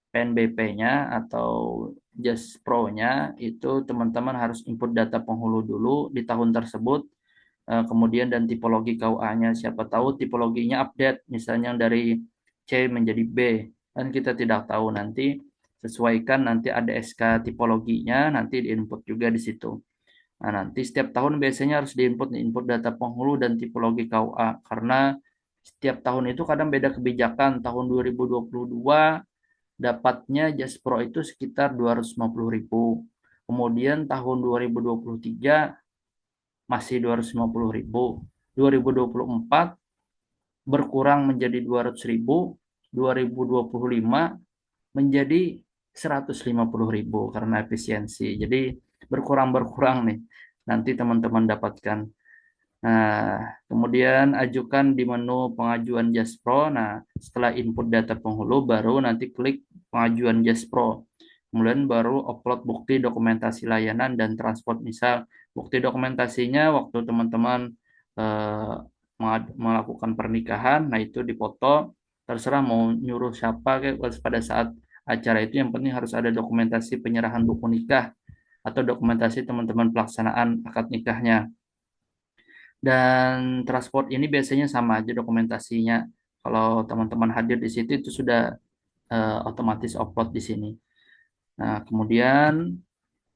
PNBP-nya atau Just Pro-nya itu teman-teman harus input data penghulu dulu di tahun tersebut, kemudian dan tipologi KUA-nya. Siapa tahu tipologinya update, misalnya dari C menjadi B, dan kita tidak tahu nanti sesuaikan nanti ada SK tipologinya, nanti diinput juga di situ. Nah, nanti setiap tahun biasanya harus diinput data penghulu dan tipologi KUA karena setiap tahun itu kadang beda kebijakan. Tahun 2022 dapatnya Just Pro itu sekitar 250.000. Kemudian tahun 2023 masih 250.000. 2024 berkurang menjadi 200.000. 2025 menjadi 150.000 karena efisiensi. Jadi berkurang-berkurang nih. Nanti teman-teman dapatkan. Nah, kemudian ajukan di menu pengajuan Jaspro. Nah, setelah input data penghulu, baru nanti klik pengajuan Jaspro. Kemudian baru upload bukti dokumentasi layanan dan transport. Misal, bukti dokumentasinya waktu teman-teman eh, melakukan pernikahan, nah itu dipoto. Terserah mau nyuruh siapa kayak pada saat acara itu. Yang penting harus ada dokumentasi penyerahan buku nikah atau dokumentasi teman-teman pelaksanaan akad nikahnya. Dan transport ini biasanya sama aja dokumentasinya. Kalau teman-teman hadir di situ itu sudah otomatis upload di sini. Nah, kemudian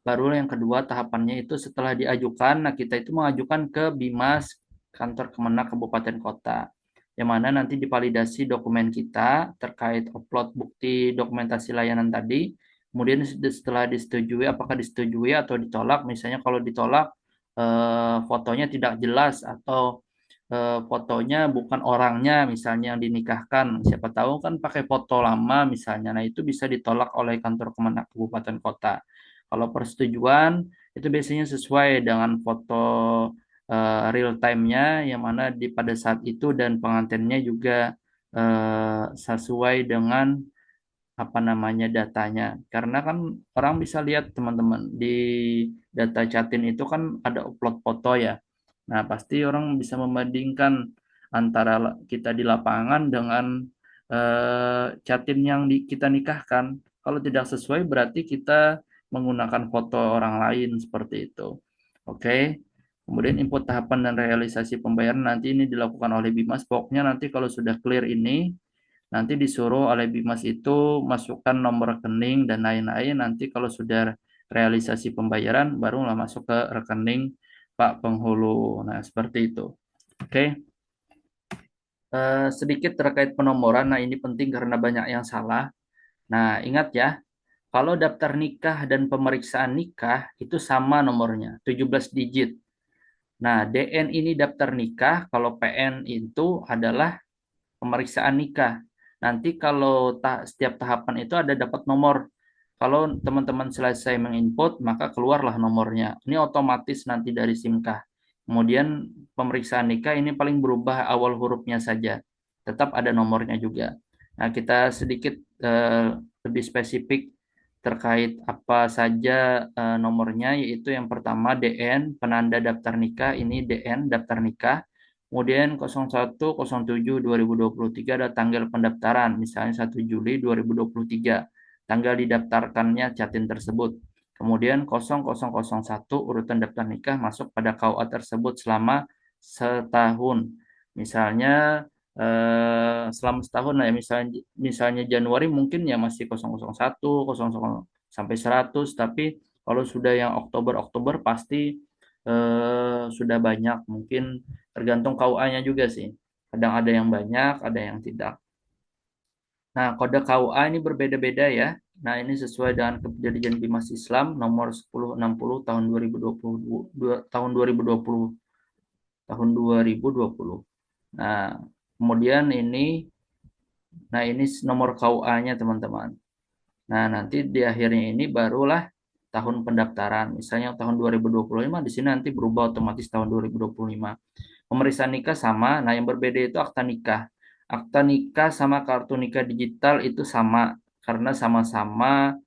baru yang kedua tahapannya itu setelah diajukan, nah kita itu mengajukan ke Bimas kantor Kemenak Kabupaten Kota. Yang mana nanti divalidasi dokumen kita terkait upload bukti dokumentasi layanan tadi. Kemudian setelah disetujui, apakah disetujui atau ditolak. Misalnya kalau ditolak, fotonya tidak jelas atau fotonya bukan orangnya misalnya yang dinikahkan. Siapa tahu kan pakai foto lama misalnya. Nah, itu bisa ditolak oleh kantor Kemenak Kabupaten Kota. Kalau persetujuan itu biasanya sesuai dengan foto real time-nya yang mana di pada saat itu dan pengantinnya juga sesuai dengan apa namanya datanya. Karena kan orang bisa lihat teman-teman di data Jatin itu kan ada upload foto ya. Nah, pasti orang bisa membandingkan antara kita di lapangan dengan Jatin yang kita nikahkan. Kalau tidak sesuai berarti kita menggunakan foto orang lain seperti itu. Oke. Kemudian input tahapan dan realisasi pembayaran nanti ini dilakukan oleh Bimas. Pokoknya nanti kalau sudah clear ini nanti disuruh oleh Bimas itu masukkan nomor rekening dan lain-lain. Nanti kalau sudah realisasi pembayaran, barulah masuk ke rekening Pak Penghulu. Nah, seperti itu. Oke. Sedikit terkait penomoran. Nah, ini penting karena banyak yang salah. Nah, ingat ya, kalau daftar nikah dan pemeriksaan nikah itu sama nomornya, 17 digit. Nah, DN ini daftar nikah, kalau PN itu adalah pemeriksaan nikah. Nanti kalau setiap tahapan itu ada dapat nomor. Kalau teman-teman selesai menginput, maka keluarlah nomornya. Ini otomatis nanti dari SIMKah. Kemudian pemeriksaan nikah ini paling berubah awal hurufnya saja. Tetap ada nomornya juga. Nah, kita sedikit lebih spesifik terkait apa saja nomornya, yaitu yang pertama DN, penanda daftar nikah, ini DN daftar nikah. Kemudian 01/07/2023 ada tanggal pendaftaran, misalnya 1 Juli 2023, tanggal didaftarkannya Jatim tersebut. Kemudian 0001 urutan daftar nikah masuk pada KUA tersebut selama setahun. Misalnya selama setahun lah ya, misalnya misalnya Januari mungkin ya masih 001 00 sampai 100, tapi kalau sudah yang Oktober pasti sudah banyak, mungkin tergantung KUA-nya juga sih, kadang ada yang banyak ada yang tidak. Nah, kode KUA ini berbeda-beda ya. Nah, ini sesuai dengan Perjanjian Bimas Islam nomor 1060 tahun 2020 tahun 2020 tahun 2020. Nah, kemudian ini nomor KUA-nya teman-teman. Nah, nanti di akhirnya ini barulah tahun pendaftaran. Misalnya tahun 2025, di sini nanti berubah otomatis tahun 2025. Pemeriksaan nikah sama. Nah, yang berbeda itu akta nikah. Akta nikah sama kartu nikah digital itu sama karena sama-sama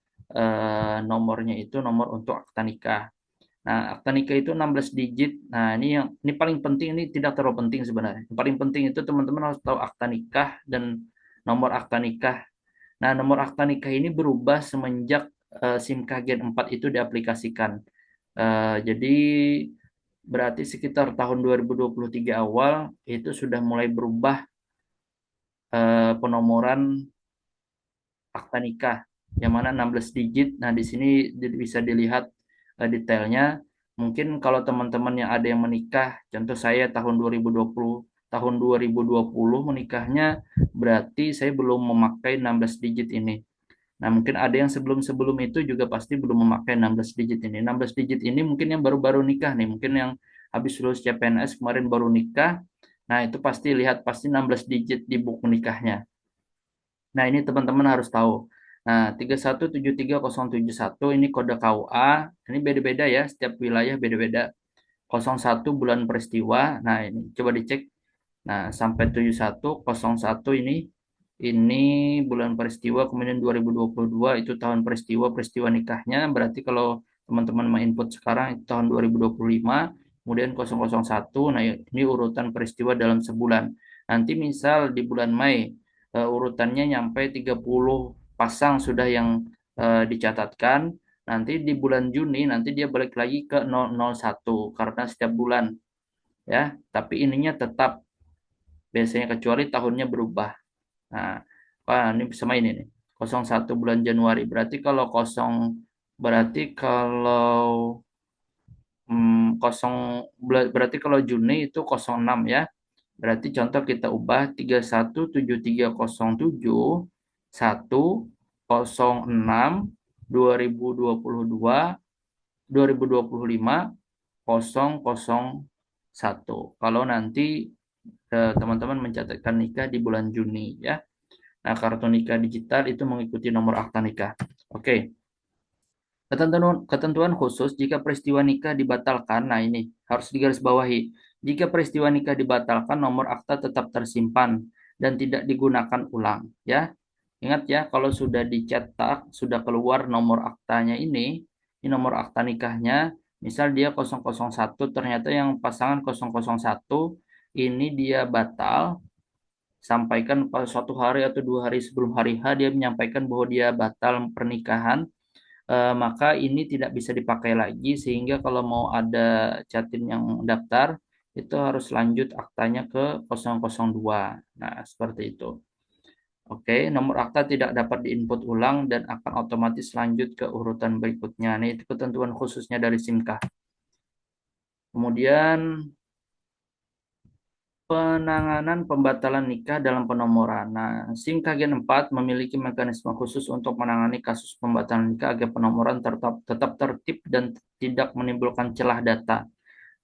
nomornya itu nomor untuk akta nikah. Nah, akta nikah itu 16 digit. Nah, ini paling penting, ini tidak terlalu penting sebenarnya. Yang paling penting itu teman-teman harus tahu akta nikah dan nomor akta nikah. Nah, nomor akta nikah ini berubah semenjak SIMKA Gen 4 itu diaplikasikan. Jadi berarti sekitar tahun 2023 awal itu sudah mulai berubah penomoran akta nikah yang mana 16 digit. Nah, di sini bisa dilihat detailnya. Mungkin kalau teman-teman yang ada yang menikah, contoh saya tahun 2020 menikahnya, berarti saya belum memakai 16 digit ini. Nah, mungkin ada yang sebelum-sebelum itu juga pasti belum memakai 16 digit ini. 16 digit ini mungkin yang baru-baru nikah nih, mungkin yang habis lulus CPNS kemarin baru nikah. Nah, itu pasti lihat pasti 16 digit di buku nikahnya. Nah, ini teman-teman harus tahu. Nah, 3173.071 ini kode KUA. Ini beda-beda ya, setiap wilayah beda-beda. 01 bulan peristiwa. Nah, ini coba dicek. Nah, sampai 7101 ini bulan peristiwa, kemudian 2022 itu tahun peristiwa nikahnya. Berarti kalau teman-teman mau input sekarang itu tahun 2025, kemudian 001. Nah, ini urutan peristiwa dalam sebulan. Nanti misal di bulan Mei urutannya nyampe 30 pasang sudah yang dicatatkan. Nanti di bulan Juni nanti dia balik lagi ke 001 karena setiap bulan ya, tapi ininya tetap biasanya kecuali tahunnya berubah. Nah, ini sama ini nih. 01 bulan Januari. Berarti kalau Juni itu 06 ya. Berarti contoh kita ubah 31/7/2022 2025 kalau nanti teman-teman mencatatkan nikah di bulan Juni ya. Nah, kartu nikah digital itu mengikuti nomor akta nikah. Oke. Ketentuan khusus jika peristiwa nikah dibatalkan. Nah, ini harus digarisbawahi. Jika peristiwa nikah dibatalkan, nomor akta tetap tersimpan dan tidak digunakan ulang ya. Ingat ya, kalau sudah dicetak, sudah keluar nomor aktanya ini nomor akta nikahnya, misal dia 001, ternyata yang pasangan 001 ini dia batal, sampaikan pada suatu hari atau 2 hari sebelum hari H dia menyampaikan bahwa dia batal pernikahan, maka ini tidak bisa dipakai lagi sehingga kalau mau ada Jatim yang daftar itu harus lanjut aktanya ke 002. Nah, seperti itu. Oke, nomor akta tidak dapat diinput ulang dan akan otomatis lanjut ke urutan berikutnya. Ini itu ketentuan khususnya dari SIMKA. Kemudian penanganan pembatalan nikah dalam penomoran. Nah, SIMKA Gen 4 memiliki mekanisme khusus untuk menangani kasus pembatalan nikah agar penomoran tetap tertib dan tidak menimbulkan celah data.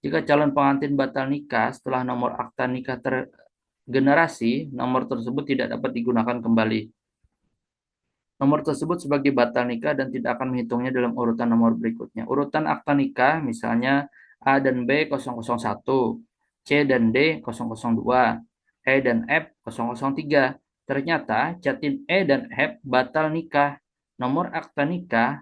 Jika calon pengantin batal nikah setelah nomor akta nikah tergenerasi, nomor tersebut tidak dapat digunakan kembali. Nomor tersebut sebagai batal nikah dan tidak akan menghitungnya dalam urutan nomor berikutnya. Urutan akta nikah misalnya A dan B 001, C dan D 002, E dan F 003. Ternyata Jatim E dan F batal nikah. nomor akta nikah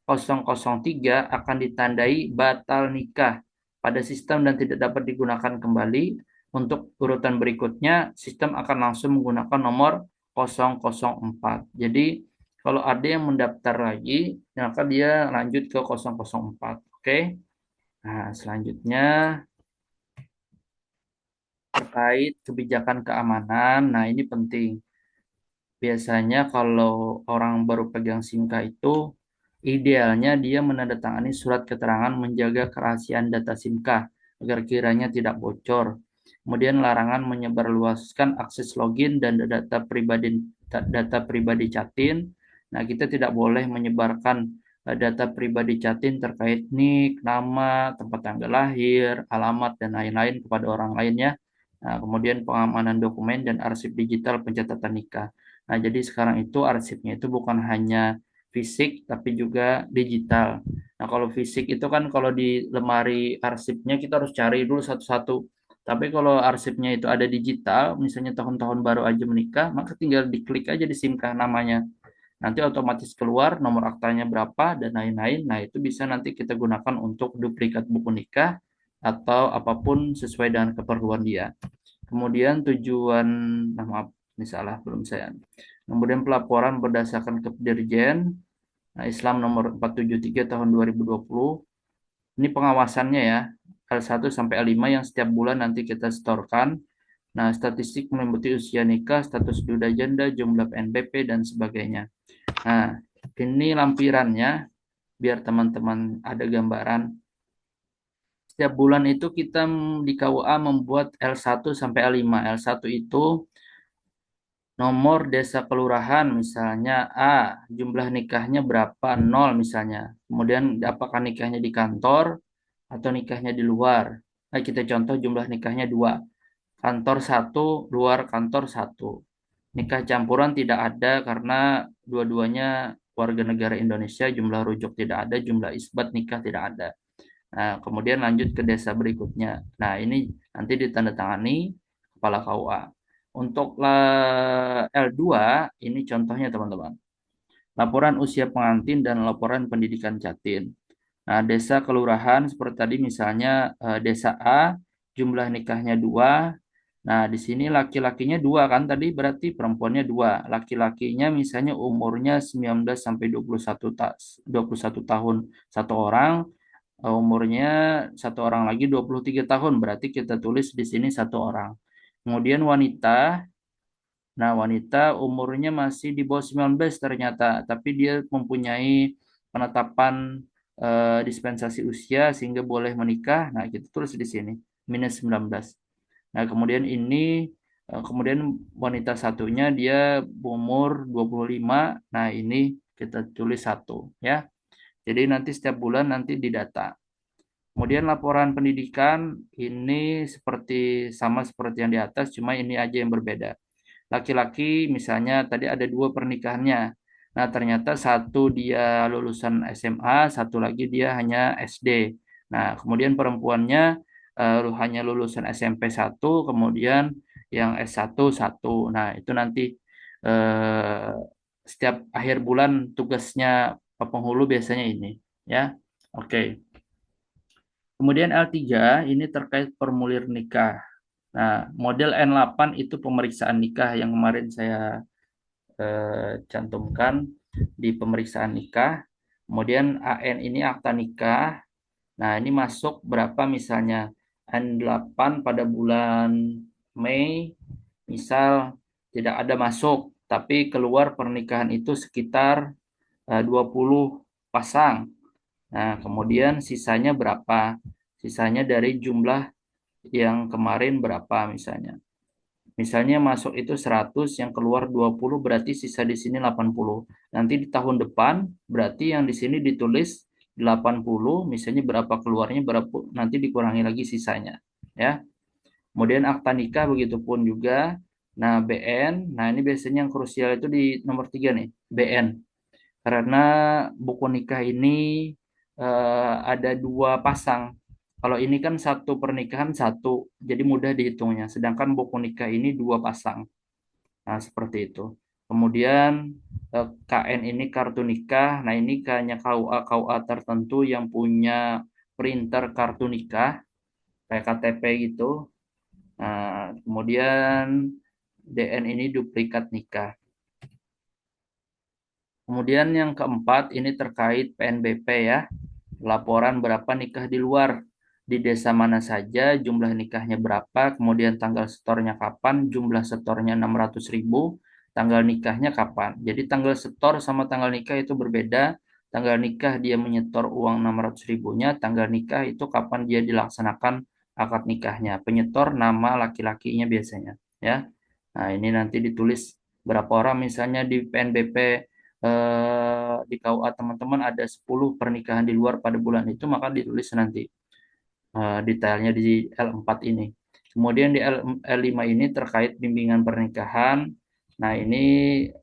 003 akan ditandai batal nikah pada sistem dan tidak dapat digunakan kembali. Untuk urutan berikutnya, sistem akan langsung menggunakan nomor 004. Jadi, kalau ada yang mendaftar lagi, maka dia lanjut ke 004. Oke. Nah, selanjutnya terkait kebijakan keamanan. Nah, ini penting. Biasanya kalau orang baru pegang SIMKA itu, idealnya dia menandatangani surat keterangan menjaga kerahasiaan data SIMKA agar kiranya tidak bocor. Kemudian larangan menyebarluaskan akses login dan data pribadi Catin. Nah, kita tidak boleh menyebarkan data pribadi Catin terkait NIK, nama, tempat tanggal lahir, alamat, dan lain-lain kepada orang lainnya. Nah, kemudian pengamanan dokumen dan arsip digital pencatatan nikah. Nah, jadi sekarang itu arsipnya itu bukan hanya fisik, tapi juga digital. Nah, kalau fisik itu kan kalau di lemari arsipnya kita harus cari dulu satu-satu. Tapi kalau arsipnya itu ada digital, misalnya tahun-tahun baru aja menikah, maka tinggal diklik aja di SIMKA namanya. Nanti otomatis keluar nomor aktanya berapa dan lain-lain. Nah, itu bisa nanti kita gunakan untuk duplikat buku nikah atau apapun sesuai dengan keperluan dia. Kemudian tujuan, nah maaf, ini salah, belum saya. Kemudian pelaporan berdasarkan Kepdirjen Islam nomor 473 tahun 2020. Ini pengawasannya ya, L1 sampai L5 yang setiap bulan nanti kita setorkan. Nah, statistik meliputi usia nikah, status duda janda, jumlah PNBP, dan sebagainya. Nah, ini lampirannya, biar teman-teman ada gambaran. Setiap bulan itu kita di KUA membuat L1 sampai L5. L1 itu nomor desa kelurahan misalnya A, jumlah nikahnya berapa? 0 misalnya. Kemudian apakah nikahnya di kantor atau nikahnya di luar? Nah, kita contoh jumlah nikahnya 2. Kantor 1, luar kantor 1. Nikah campuran tidak ada karena dua-duanya warga negara Indonesia, jumlah rujuk tidak ada, jumlah isbat nikah tidak ada. Nah, kemudian lanjut ke desa berikutnya. Nah, ini nanti ditandatangani kepala KUA. Untuk L2, ini contohnya teman-teman. Laporan usia pengantin dan laporan pendidikan Catin. Nah, desa kelurahan seperti tadi misalnya desa A, jumlah nikahnya 2. Nah, di sini laki-lakinya 2 kan tadi berarti perempuannya 2. Laki-lakinya misalnya umurnya 19 sampai 21 tahun satu orang, umurnya satu orang lagi 23 tahun, berarti kita tulis di sini satu orang. Kemudian wanita, nah wanita umurnya masih di bawah 19 ternyata, tapi dia mempunyai penetapan dispensasi usia sehingga boleh menikah. Nah, kita tulis di sini minus 19. Nah, kemudian ini kemudian wanita satunya dia umur 25. Nah, ini kita tulis 1 ya. Jadi nanti setiap bulan nanti didata. Kemudian laporan pendidikan ini sama seperti yang di atas, cuma ini aja yang berbeda. Laki-laki misalnya tadi ada 2 pernikahannya. Nah, ternyata satu dia lulusan SMA, satu lagi dia hanya SD. Nah, kemudian perempuannya hanya lulusan SMP 1, kemudian yang S1 1. Nah, itu nanti eh, setiap akhir bulan tugasnya penghulu biasanya ini, ya. Oke. Kemudian L3 ini terkait formulir nikah. Nah, model N8 itu pemeriksaan nikah yang kemarin saya cantumkan di pemeriksaan nikah. Kemudian AN ini akta nikah. Nah, ini masuk berapa misalnya N8 pada bulan Mei, misal tidak ada masuk, tapi keluar pernikahan itu sekitar 20 pasang. Nah, kemudian sisanya berapa? Sisanya dari jumlah yang kemarin berapa misalnya. Misalnya masuk itu 100, yang keluar 20, berarti sisa di sini 80. Nanti di tahun depan, berarti yang di sini ditulis 80, misalnya berapa keluarnya, berapa nanti dikurangi lagi sisanya. Ya. Kemudian akta nikah begitu pun juga. Nah, BN, nah ini biasanya yang krusial itu di nomor 3 nih, BN. Karena buku nikah ini ada 2 pasang. Kalau ini kan satu pernikahan satu, jadi mudah dihitungnya. Sedangkan buku nikah ini 2 pasang. Nah, seperti itu. Kemudian KN ini kartu nikah. Nah, ini hanya KUA tertentu yang punya printer kartu nikah kayak KTP gitu. Nah, kemudian DN ini duplikat nikah. Kemudian yang keempat ini terkait PNBP ya. Laporan berapa nikah di luar. Di desa mana saja, jumlah nikahnya berapa, kemudian tanggal setornya kapan, jumlah setornya 600.000, tanggal nikahnya kapan. Jadi tanggal setor sama tanggal nikah itu berbeda. Tanggal nikah dia menyetor uang 600 ribunya, tanggal nikah itu kapan dia dilaksanakan akad nikahnya. Penyetor nama laki-lakinya biasanya. Ya. Nah, ini nanti ditulis berapa orang misalnya di PNBP di KUA teman-teman ada 10 pernikahan di luar pada bulan itu, maka ditulis nanti detailnya di L4 ini. Kemudian di L5 ini terkait bimbingan pernikahan. Nah, ini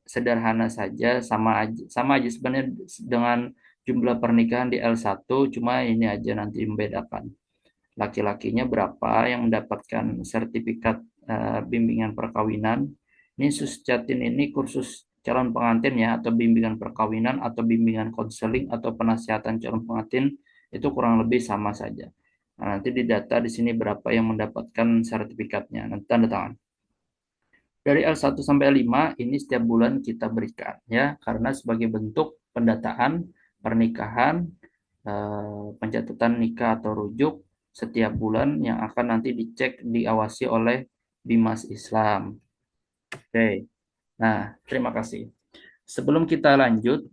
sederhana saja, sama aja sebenarnya dengan jumlah pernikahan di L1, cuma ini aja nanti membedakan. Laki-lakinya berapa yang mendapatkan sertifikat bimbingan perkawinan. Ini Susjatin ini kursus calon pengantin ya, atau bimbingan perkawinan atau bimbingan konseling atau penasihatan calon pengantin itu kurang lebih sama saja. Nah, nanti di data di sini berapa yang mendapatkan sertifikatnya, nanti tanda tangan. Dari L1 sampai L5 ini setiap bulan kita berikan ya, karena sebagai bentuk pendataan pernikahan, pencatatan nikah atau rujuk setiap bulan yang akan nanti dicek diawasi oleh Bimas Islam. Oke. Nah, terima kasih. Sebelum kita lanjut,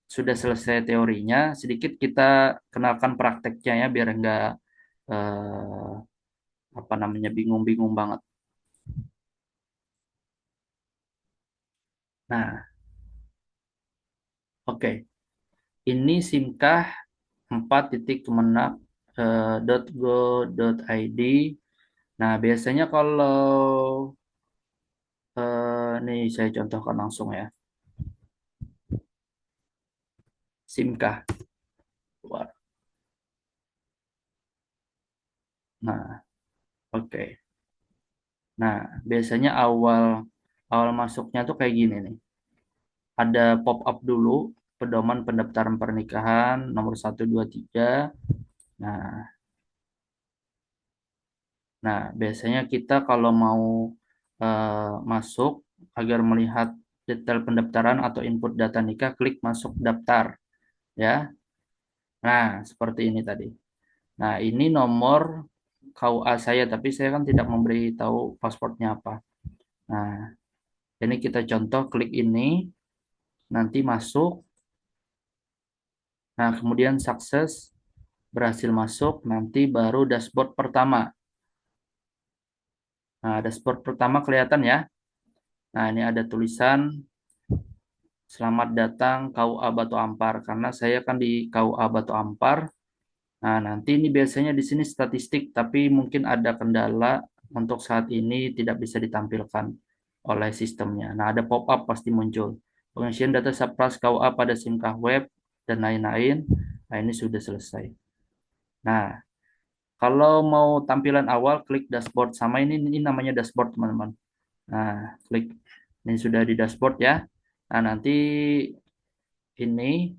sudah selesai teorinya, sedikit kita kenalkan prakteknya ya, biar enggak eh, apa namanya bingung-bingung banget. Nah, oke. Ini simkah 4.kemenak.go.id. Nah, biasanya kalau nih saya contohkan langsung ya. Simkah keluar. Nah, oke. Nah, biasanya awal awal masuknya tuh kayak gini nih. Ada pop up dulu, pedoman pendaftaran pernikahan nomor 1, 2, 3. Nah, biasanya kita kalau mau masuk agar melihat detail pendaftaran atau input data nikah, klik masuk daftar ya. Nah, seperti ini tadi. Nah, ini nomor KUA saya, tapi saya kan tidak memberi tahu pasportnya apa. Nah, ini kita contoh klik ini, nanti masuk. Nah, kemudian sukses, berhasil masuk, nanti baru dashboard pertama. Nah, dashboard pertama kelihatan ya. Nah, ini ada tulisan selamat datang KUA Batu Ampar, karena saya kan di KUA Batu Ampar. Nah, nanti ini biasanya di sini statistik, tapi mungkin ada kendala untuk saat ini tidak bisa ditampilkan oleh sistemnya. Nah, ada pop-up pasti muncul. Pengisian data Sapras KUA pada SIMKah web dan lain-lain. Nah, ini sudah selesai. Nah, kalau mau tampilan awal, klik dashboard. Sama ini namanya dashboard, teman-teman. Nah, klik. Ini sudah di dashboard ya. Nah, nanti ini.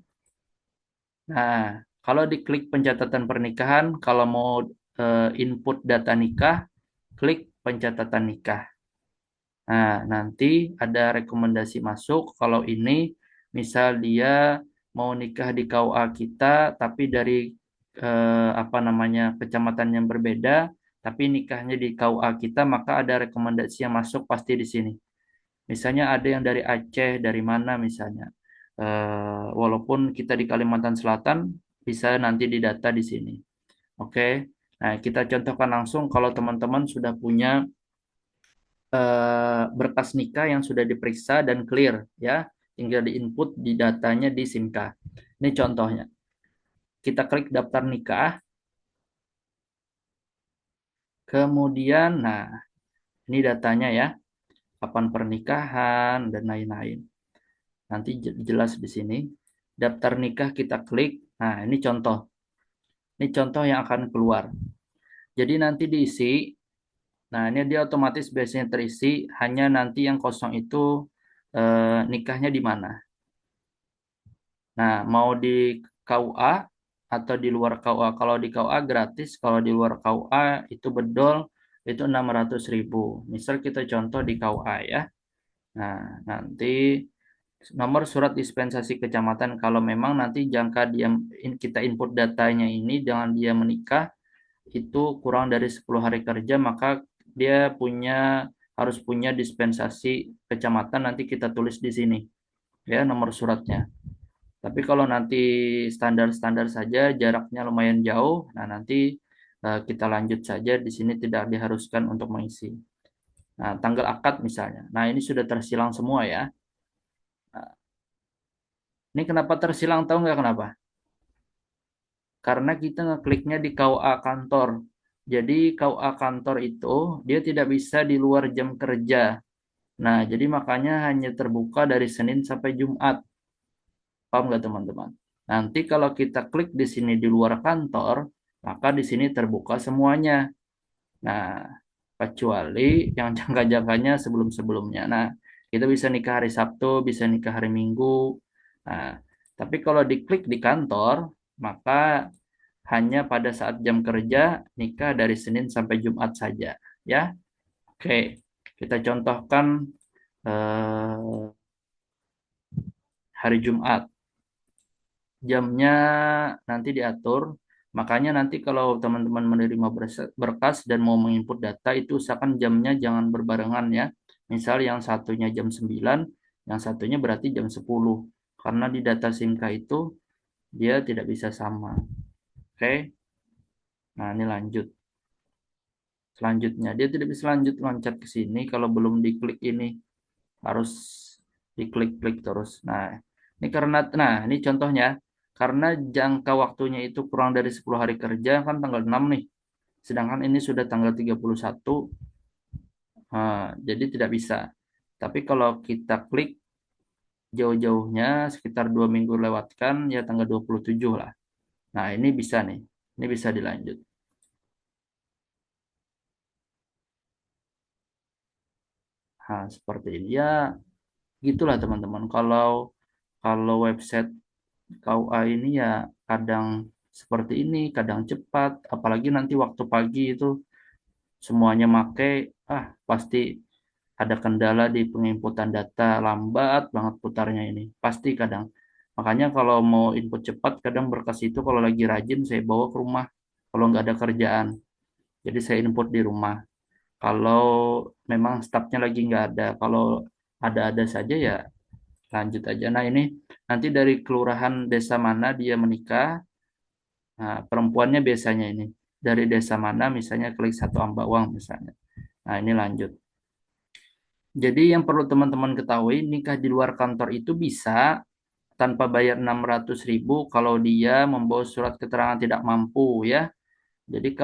Nah, kalau diklik pencatatan pernikahan, kalau mau input data nikah, klik pencatatan nikah. Nah, nanti ada rekomendasi masuk. Kalau ini, misal dia mau nikah di KUA kita, tapi dari apa namanya kecamatan yang berbeda, tapi nikahnya di KUA kita, maka ada rekomendasi yang masuk pasti di sini. Misalnya ada yang dari Aceh, dari mana misalnya. Walaupun kita di Kalimantan Selatan, bisa nanti didata di sini. Oke. Nah, kita contohkan langsung kalau teman-teman sudah punya berkas nikah yang sudah diperiksa dan clear ya, tinggal diinput di datanya di SIMKah. Ini contohnya. Kita klik daftar nikah. Kemudian, nah, ini datanya ya, kapan pernikahan dan lain-lain. Nanti jelas di sini. Daftar nikah kita klik. Nah, ini contoh. Ini contoh yang akan keluar. Jadi nanti diisi Nah, ini dia otomatis biasanya terisi, hanya nanti yang kosong itu nikahnya di mana. Nah, mau di KUA atau di luar KUA. Kalau di KUA gratis, kalau di luar KUA itu bedol, itu 600.000. Misal kita contoh di KUA ya. Nah, nanti nomor surat dispensasi kecamatan, kalau memang nanti jangka dia kita input datanya ini dengan dia menikah, itu kurang dari 10 hari kerja, maka dia harus punya dispensasi kecamatan, nanti kita tulis di sini ya nomor suratnya. Tapi kalau nanti standar-standar saja, jaraknya lumayan jauh, nah nanti kita lanjut saja, di sini tidak diharuskan untuk mengisi. Nah, tanggal akad misalnya. Nah, ini sudah tersilang semua ya. Nah, ini kenapa tersilang, tahu nggak kenapa? Karena kita ngekliknya di KUA kantor. Jadi KUA kantor itu dia tidak bisa di luar jam kerja. Nah, jadi makanya hanya terbuka dari Senin sampai Jumat. Paham nggak teman-teman? Nanti kalau kita klik di sini di luar kantor, maka di sini terbuka semuanya. Nah, kecuali yang jangka-jangkanya sebelum-sebelumnya. Nah, kita bisa nikah hari Sabtu, bisa nikah hari Minggu. Nah, tapi kalau diklik di kantor, maka hanya pada saat jam kerja nikah dari Senin sampai Jumat saja. Ya, oke. Kita contohkan eh, hari Jumat. Jamnya nanti diatur. Makanya nanti kalau teman-teman menerima berkas dan mau menginput data itu usahakan jamnya jangan berbarengan ya. Misal yang satunya jam 9, yang satunya berarti jam 10. Karena di data Simka itu dia tidak bisa sama. Oke. Nah, ini lanjut. Selanjutnya dia tidak bisa lanjut loncat ke sini kalau belum diklik ini. Harus diklik-klik terus. Nah, ini contohnya. Karena jangka waktunya itu kurang dari 10 hari kerja, kan tanggal 6 nih. Sedangkan ini sudah tanggal 31, jadi tidak bisa. Tapi kalau kita klik jauh-jauhnya, sekitar 2 minggu lewatkan, ya tanggal 27 lah. Nah, ini bisa nih. Ini bisa dilanjut. Nah, seperti ini. Ya, gitulah teman-teman. Kalau website KUA ini ya kadang seperti ini, kadang cepat, apalagi nanti waktu pagi itu semuanya make, pasti ada kendala di penginputan data, lambat banget putarnya ini, pasti kadang. Makanya kalau mau input cepat, kadang berkas itu kalau lagi rajin saya bawa ke rumah, kalau nggak ada kerjaan. Jadi saya input di rumah. Kalau memang stafnya lagi nggak ada, kalau ada-ada saja ya lanjut aja. Nah, ini nanti dari kelurahan desa mana dia menikah. Nah, perempuannya biasanya ini dari desa mana, misalnya klik satu Ambawang misalnya. Nah, ini lanjut. Jadi yang perlu teman-teman ketahui, nikah di luar kantor itu bisa tanpa bayar 600.000 kalau dia membawa surat keterangan tidak mampu ya. Jadi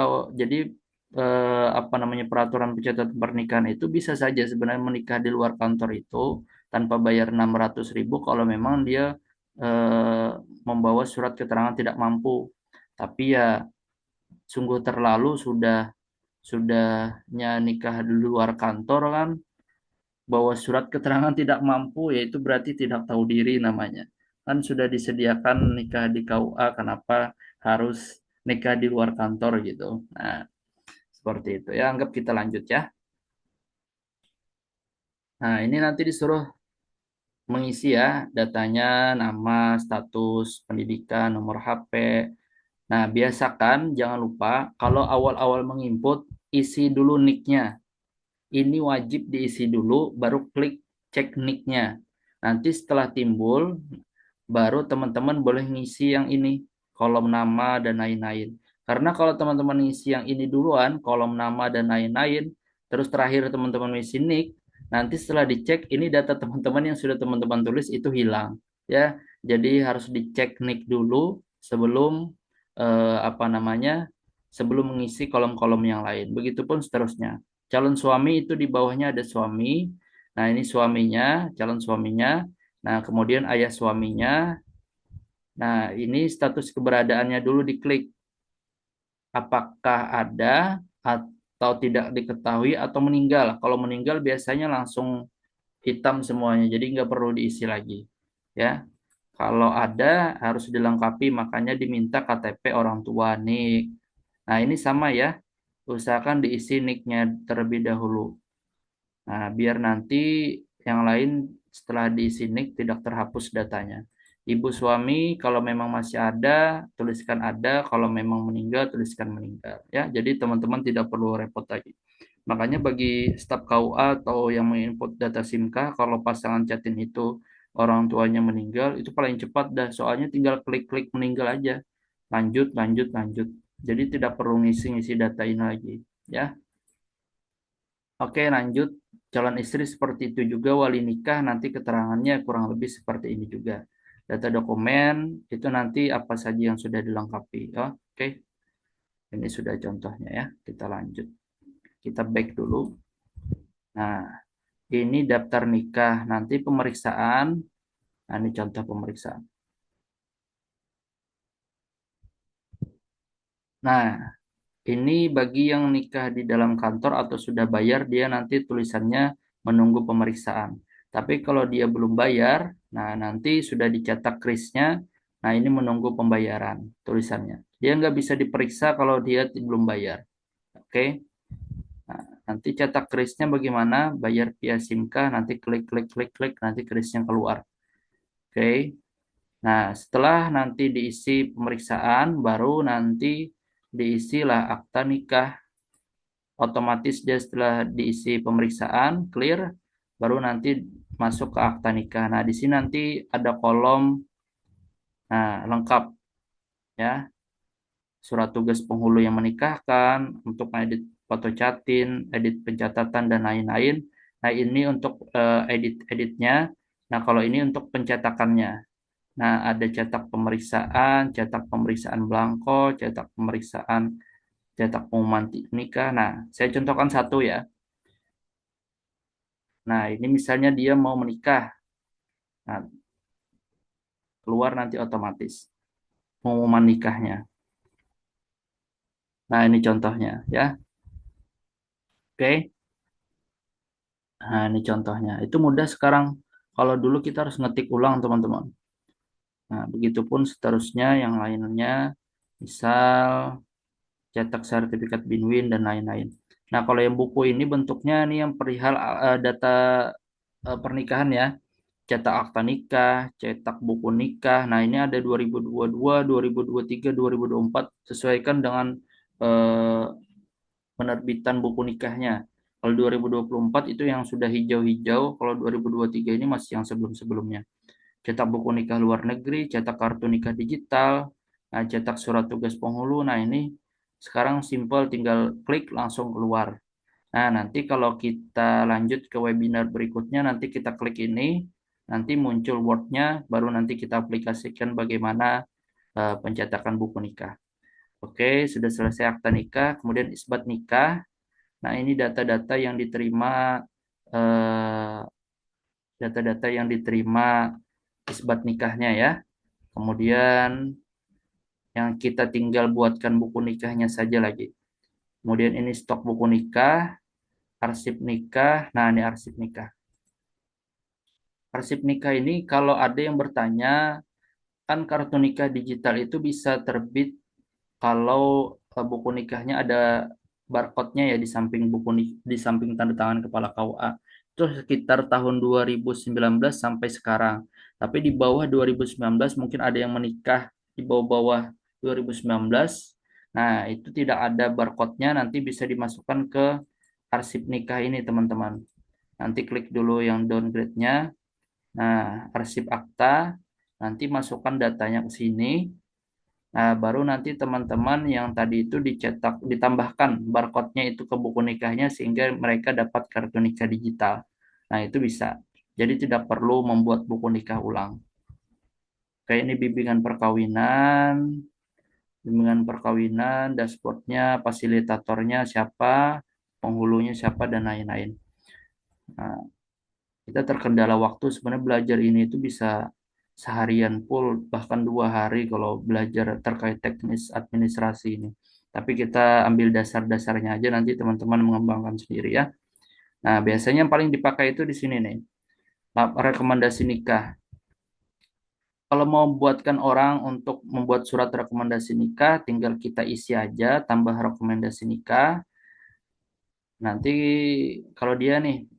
apa namanya peraturan pencatatan pernikahan itu bisa saja sebenarnya menikah di luar kantor itu tanpa bayar 600.000 kalau memang dia eh, membawa surat keterangan tidak mampu. Tapi ya sungguh terlalu sudahnya nikah di luar kantor kan bawa surat keterangan tidak mampu yaitu berarti tidak tahu diri namanya. Kan sudah disediakan nikah di KUA, kenapa harus nikah di luar kantor gitu. Nah, seperti itu ya, anggap kita lanjut ya. Nah, ini nanti disuruh mengisi ya datanya, nama, status pendidikan, nomor HP. Nah, biasakan jangan lupa kalau awal-awal menginput isi dulu nicknya. Ini wajib diisi dulu, baru klik cek nicknya. Nanti setelah timbul, baru teman-teman boleh ngisi yang ini, kolom nama dan lain-lain. Karena kalau teman-teman ngisi yang ini duluan, kolom nama dan lain-lain, terus terakhir teman-teman ngisi nick, nanti setelah dicek, ini data teman-teman yang sudah teman-teman tulis itu hilang. Ya, jadi harus dicek nick dulu sebelum apa namanya, sebelum mengisi kolom-kolom yang lain. Begitupun seterusnya. Calon suami itu di bawahnya ada suami. Nah, ini suaminya, calon suaminya. Nah, kemudian ayah suaminya. Nah, ini status keberadaannya dulu diklik. Apakah ada atau tidak diketahui atau meninggal. Kalau meninggal biasanya langsung hitam semuanya, jadi nggak perlu diisi lagi. Ya, kalau ada harus dilengkapi, makanya diminta KTP orang tua, NIK. Nah, ini sama ya, usahakan diisi NIK-nya terlebih dahulu. Nah, biar nanti yang lain setelah diisi NIK tidak terhapus datanya. Ibu suami kalau memang masih ada, tuliskan ada. Kalau memang meninggal, tuliskan meninggal. Ya, jadi teman-teman tidak perlu repot lagi. Makanya bagi staf KUA atau yang menginput data SIMK, kalau pasangan Jatin itu orang tuanya meninggal, itu paling cepat dah. Soalnya tinggal klik-klik meninggal aja. Lanjut, lanjut, lanjut. Jadi tidak perlu ngisi-ngisi data ini lagi. Ya, oke, lanjut. Calon istri seperti itu juga, wali nikah nanti keterangannya kurang lebih seperti ini juga. Data dokumen itu nanti apa saja yang sudah dilengkapi. Oke, ini sudah contohnya ya. Kita lanjut. Kita back dulu. Nah, ini daftar nikah. Nanti pemeriksaan. Nah, ini contoh pemeriksaan. Nah, ini bagi yang nikah di dalam kantor atau sudah bayar, dia nanti tulisannya menunggu pemeriksaan. Tapi kalau dia belum bayar, nah nanti sudah dicetak krisnya, nah ini menunggu pembayaran tulisannya. Dia nggak bisa diperiksa kalau dia belum bayar. Oke, nah, nanti cetak krisnya bagaimana? Bayar via SIMKA, nanti klik, klik, klik, klik, nanti krisnya keluar. Oke, nah setelah nanti diisi pemeriksaan, baru nanti diisilah akta nikah. Otomatis dia setelah diisi pemeriksaan clear, baru nanti masuk ke akta nikah. Nah, di sini nanti ada kolom lengkap ya, surat tugas penghulu yang menikahkan, untuk edit foto catin, edit pencatatan dan lain-lain. Nah, ini untuk edit-editnya. Nah, kalau ini untuk pencetakannya. Nah, ada cetak pemeriksaan blanko, cetak pengumuman nikah. Nah, saya contohkan satu ya. Nah, ini misalnya dia mau menikah. Nah, keluar nanti otomatis pengumuman nikahnya. Nah, ini contohnya ya. Oke. Nah, ini contohnya. Itu mudah sekarang. Kalau dulu kita harus ngetik ulang, teman-teman. Nah, begitupun seterusnya yang lainnya. Misal cetak sertifikat Binwin dan lain-lain. Nah, kalau yang buku ini bentuknya nih yang perihal data pernikahan ya. Cetak akta nikah, cetak buku nikah. Nah, ini ada 2022, 2023, 2024 sesuaikan dengan eh, penerbitan buku nikahnya. Kalau 2024 itu yang sudah hijau-hijau, kalau 2023 ini masih yang sebelum-sebelumnya. Cetak buku nikah luar negeri, cetak kartu nikah digital, nah, cetak surat tugas penghulu. Nah, ini sekarang simple, tinggal klik langsung keluar. Nah, nanti kalau kita lanjut ke webinar berikutnya, nanti kita klik ini, nanti muncul Word-nya, baru nanti kita aplikasikan bagaimana pencetakan buku nikah. Oke, sudah selesai akta nikah, kemudian isbat nikah. Nah, ini data-data yang diterima eh, data-data yang diterima isbat nikahnya ya. Kemudian yang kita tinggal buatkan buku nikahnya saja lagi. Kemudian ini stok buku nikah, arsip nikah. Nah, ini arsip nikah. Arsip nikah ini kalau ada yang bertanya, kan kartu nikah digital itu bisa terbit kalau buku nikahnya ada barcode-nya ya di samping di samping tanda tangan kepala KUA. Itu sekitar tahun 2019 sampai sekarang. Tapi di bawah 2019 mungkin ada yang menikah di bawah-bawah 2019. Nah, itu tidak ada barcode-nya, nanti bisa dimasukkan ke arsip nikah ini, teman-teman. Nanti klik dulu yang downgrade-nya. Nah, arsip akta, nanti masukkan datanya ke sini. Nah, baru nanti teman-teman yang tadi itu dicetak, ditambahkan barcode-nya itu ke buku nikahnya sehingga mereka dapat kartu nikah digital. Nah, itu bisa. Jadi tidak perlu membuat buku nikah ulang. Kayak ini bimbingan perkawinan, dashboardnya, fasilitatornya siapa, penghulunya siapa, dan lain-lain. Nah, kita terkendala waktu, sebenarnya belajar ini itu bisa seharian full, bahkan 2 hari kalau belajar terkait teknis administrasi ini. Tapi kita ambil dasar-dasarnya aja, nanti teman-teman mengembangkan sendiri ya. Nah, biasanya yang paling dipakai itu di sini nih, rekomendasi nikah. Kalau mau buatkan orang untuk membuat surat rekomendasi nikah, tinggal kita isi aja, tambah rekomendasi nikah. Nanti kalau dia nih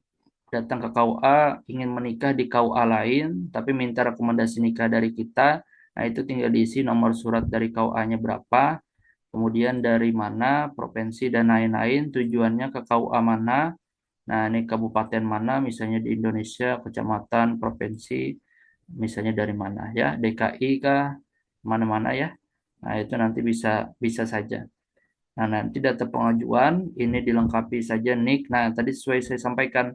datang ke KUA, ingin menikah di KUA lain, tapi minta rekomendasi nikah dari kita, nah itu tinggal diisi nomor surat dari KUA-nya berapa, kemudian dari mana, provinsi dan lain-lain, tujuannya ke KUA mana, nah ini kabupaten mana, misalnya di Indonesia, kecamatan, provinsi, misalnya dari mana ya, DKI kah, mana-mana ya. Nah itu nanti bisa bisa saja. Nah nanti data pengajuan ini dilengkapi saja NIK. Nah tadi sesuai saya sampaikan,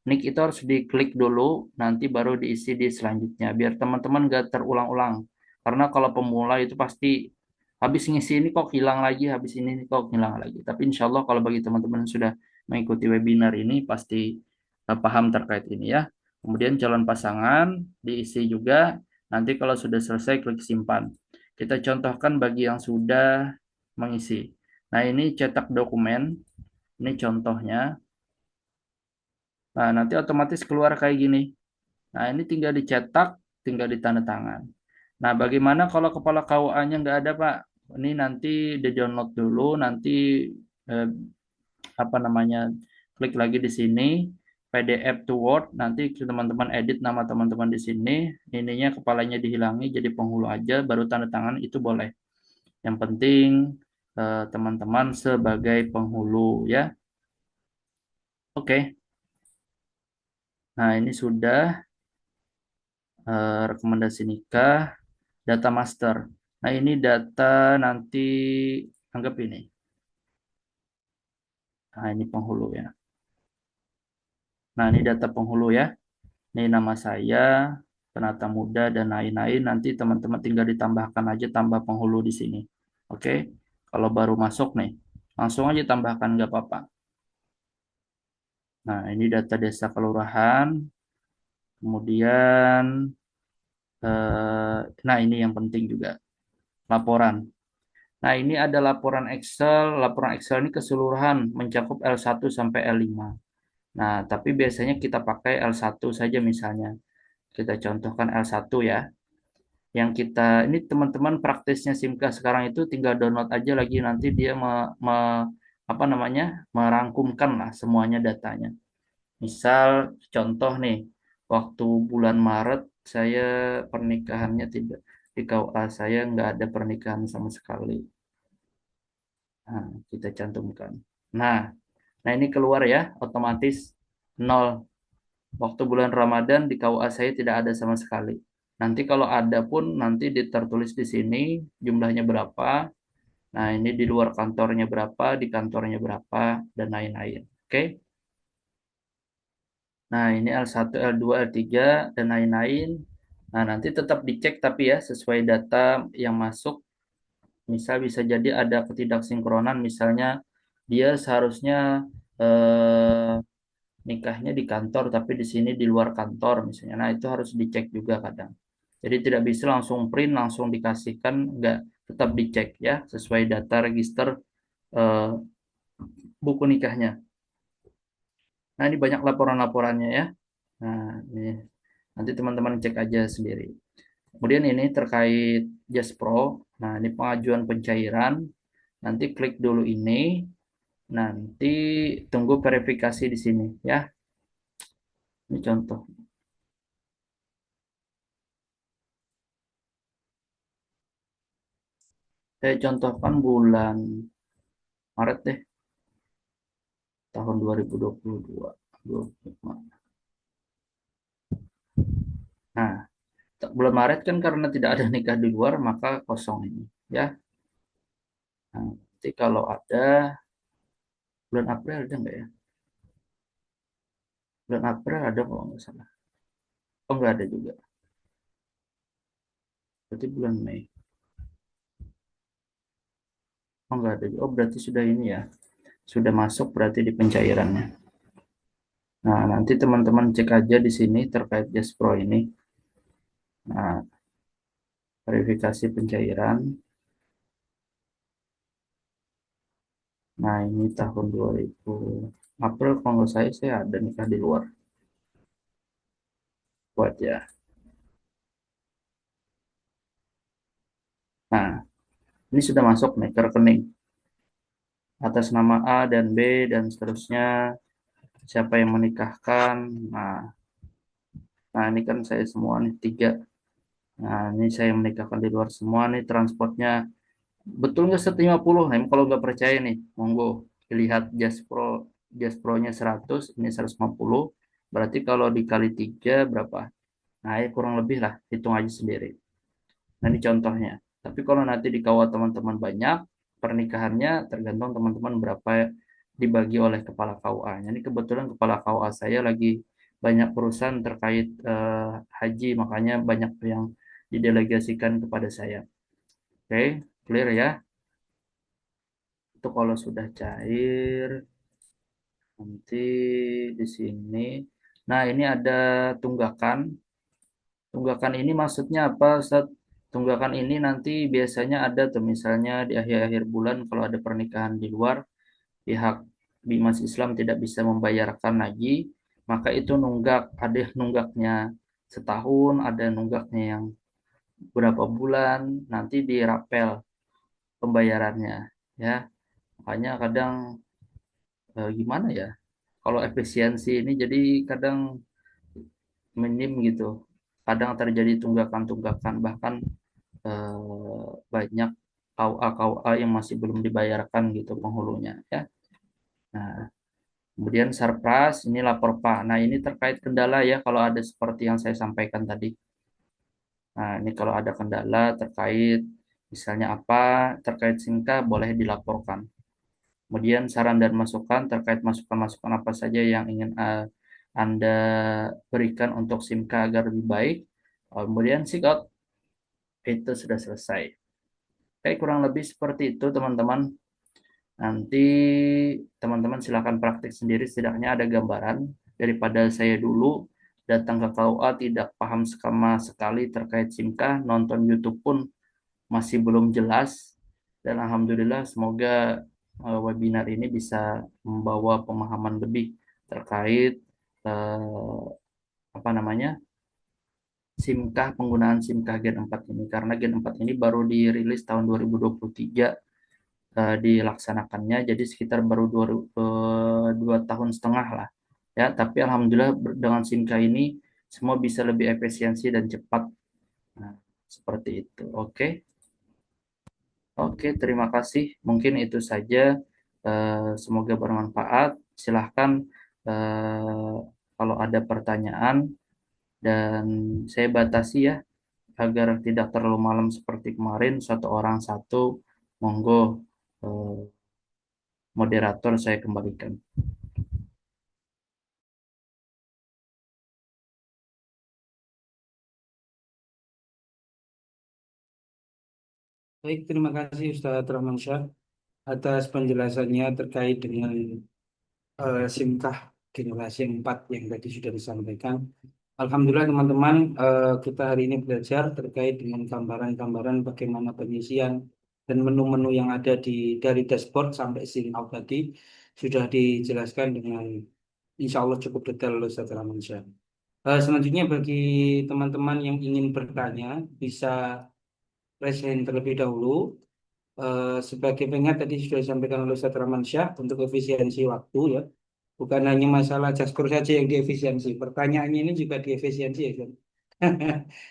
NIK itu harus diklik dulu, nanti baru diisi di selanjutnya, biar teman-teman gak terulang-ulang. Karena kalau pemula itu pasti habis ngisi ini kok hilang lagi, habis ini kok hilang lagi. Tapi insya Allah kalau bagi teman-teman yang sudah mengikuti webinar ini pasti paham terkait ini ya. Kemudian calon pasangan diisi juga. Nanti kalau sudah selesai klik simpan. Kita contohkan bagi yang sudah mengisi. Nah ini cetak dokumen. Ini contohnya. Nah nanti otomatis keluar kayak gini. Nah, ini tinggal dicetak, tinggal ditandatangan. Nah, bagaimana kalau kepala KUA-nya nggak ada, Pak? Ini nanti di-download dulu, nanti eh, apa namanya, klik lagi di sini, PDF to Word, nanti teman-teman edit nama teman-teman di sini, ininya kepalanya dihilangi jadi penghulu aja, baru tanda tangan itu boleh. Yang penting teman-teman sebagai penghulu ya. Oke. Nah, ini sudah rekomendasi nikah, data master. Nah, ini data nanti anggap ini. Nah, ini penghulu ya. Nah, ini data penghulu ya. Ini nama saya, penata muda, dan lain-lain. Nanti teman-teman tinggal ditambahkan aja tambah penghulu di sini. Oke. Kalau baru masuk nih, langsung aja tambahkan nggak apa-apa. Nah, ini data desa kelurahan. Kemudian, nah ini yang penting juga, laporan. Nah, ini ada laporan Excel. Laporan Excel ini keseluruhan mencakup L1 sampai L5. Nah, tapi biasanya kita pakai L1 saja misalnya. Kita contohkan L1 ya. Yang kita, ini teman-teman praktisnya Simka sekarang itu tinggal download aja lagi, nanti dia apa namanya, merangkumkan lah semuanya datanya. Misal contoh nih, waktu bulan Maret saya pernikahannya tidak, di KUA saya nggak ada pernikahan sama sekali. Nah, kita cantumkan. Nah, nah ini keluar ya, otomatis nol. Waktu bulan Ramadan di KUA saya tidak ada sama sekali. Nanti kalau ada pun nanti tertulis di sini jumlahnya berapa. Nah, ini di luar kantornya berapa, di kantornya berapa, dan lain-lain. Oke. Nah, ini L1, L2, L3, dan lain-lain. Nah, nanti tetap dicek tapi ya sesuai data yang masuk. Misal bisa jadi ada ketidaksinkronan, misalnya dia seharusnya eh, nikahnya di kantor tapi di sini di luar kantor misalnya. Nah, itu harus dicek juga kadang. Jadi tidak bisa langsung print langsung dikasihkan, enggak, tetap dicek ya sesuai data register eh, buku nikahnya. Nah, ini banyak laporan-laporannya ya. Nah, ini nanti teman-teman cek aja sendiri. Kemudian ini terkait Jaspro. Nah, ini pengajuan pencairan. Nanti klik dulu ini. Nanti tunggu verifikasi di sini ya. Ini contoh. Saya contohkan bulan Maret deh, tahun 2022. Nah, bulan Maret kan karena tidak ada nikah di luar, maka kosong ini ya. Nah, nanti kalau ada bulan April ada nggak ya? Bulan April ada kalau nggak salah. Oh, nggak ada juga. Berarti bulan Mei. Oh, nggak ada. Oh, berarti sudah ini ya. Sudah masuk berarti di pencairannya. Nah, nanti teman-teman cek aja di sini terkait Jaspro ini. Nah, verifikasi pencairan. Nah, ini tahun 2000 April kalau nggak saya ada nikah di luar. Buat ya. Nah, ini sudah masuk nih ke rekening atas nama A dan B dan seterusnya. Siapa yang menikahkan? Nah, nah ini kan saya semua nih tiga. Nah, ini saya menikahkan di luar semua nih transportnya. Betul nggak 150? Nah, kalau nggak percaya nih, monggo lihat Jaspro-nya 100, ini 150. Berarti kalau dikali 3 berapa? Nah, ya kurang lebih lah, hitung aja sendiri. Nah, ini contohnya. Tapi kalau nanti di kawal teman-teman banyak, pernikahannya tergantung teman-teman berapa dibagi oleh kepala KUA. Ini kebetulan kepala KUA saya lagi banyak perusahaan terkait haji, makanya banyak yang didelegasikan kepada saya. Oke, clear ya? Itu kalau sudah cair, nanti di sini. Nah, ini ada tunggakan. Tunggakan ini maksudnya apa, Ustaz? Tunggakan ini nanti biasanya ada tuh misalnya di akhir-akhir bulan kalau ada pernikahan di luar, pihak Bimas Islam tidak bisa membayarkan lagi, maka itu nunggak, ada nunggaknya setahun, ada nunggaknya yang berapa bulan, nanti dirapel pembayarannya ya. Makanya kadang gimana ya? Kalau efisiensi ini jadi kadang minim gitu. Kadang terjadi tunggakan-tunggakan bahkan banyak KUA-KUA yang masih belum dibayarkan gitu penghulunya ya. Nah, kemudian surprise ini lapor Pak. Nah, ini terkait kendala ya kalau ada seperti yang saya sampaikan tadi. Nah, ini kalau ada kendala terkait misalnya apa terkait SIMKA boleh dilaporkan. Kemudian saran dan masukan terkait masukan-masukan apa saja yang ingin Anda berikan untuk SIMKA agar lebih baik. Kemudian sikat itu sudah selesai. Oke, kurang lebih seperti itu teman-teman. Nanti teman-teman silakan praktik sendiri, setidaknya ada gambaran daripada saya dulu datang ke KUA tidak paham sama sekali terkait SIMKA, nonton YouTube pun masih belum jelas. Dan alhamdulillah semoga webinar ini bisa membawa pemahaman lebih terkait eh, apa namanya? SIMKA, penggunaan SIMKA Gen 4 ini karena Gen 4 ini baru dirilis tahun 2023 dilaksanakannya jadi sekitar baru 2 tahun setengah lah ya, tapi alhamdulillah dengan Simka ini semua bisa lebih efisiensi dan cepat. Nah, seperti itu. Oke. Oke, terima kasih, mungkin itu saja. Semoga bermanfaat. Silahkan eh, kalau ada pertanyaan, dan saya batasi ya agar tidak terlalu malam seperti kemarin, satu orang satu, monggo. eh, Moderator saya kembalikan. Baik, terima kasih Ustadz Rahman Syah atas penjelasannya terkait dengan SIMKAH generasi 4 yang tadi sudah disampaikan. Alhamdulillah teman-teman, kita hari ini belajar terkait dengan gambaran-gambaran bagaimana pengisian dan menu-menu yang ada dari dashboard sampai sign out tadi sudah dijelaskan dengan insya Allah cukup detail oleh Ustaz Rahmansyah. Selanjutnya bagi teman-teman yang ingin bertanya bisa raise hand terlebih dahulu. Sebagai pengingat tadi sudah disampaikan oleh Ustaz Rahmansyah untuk efisiensi waktu ya. Bukan hanya masalah Jaskur saja yang diefisiensi. Pertanyaannya ini juga diefisiensi ya, Ustaz.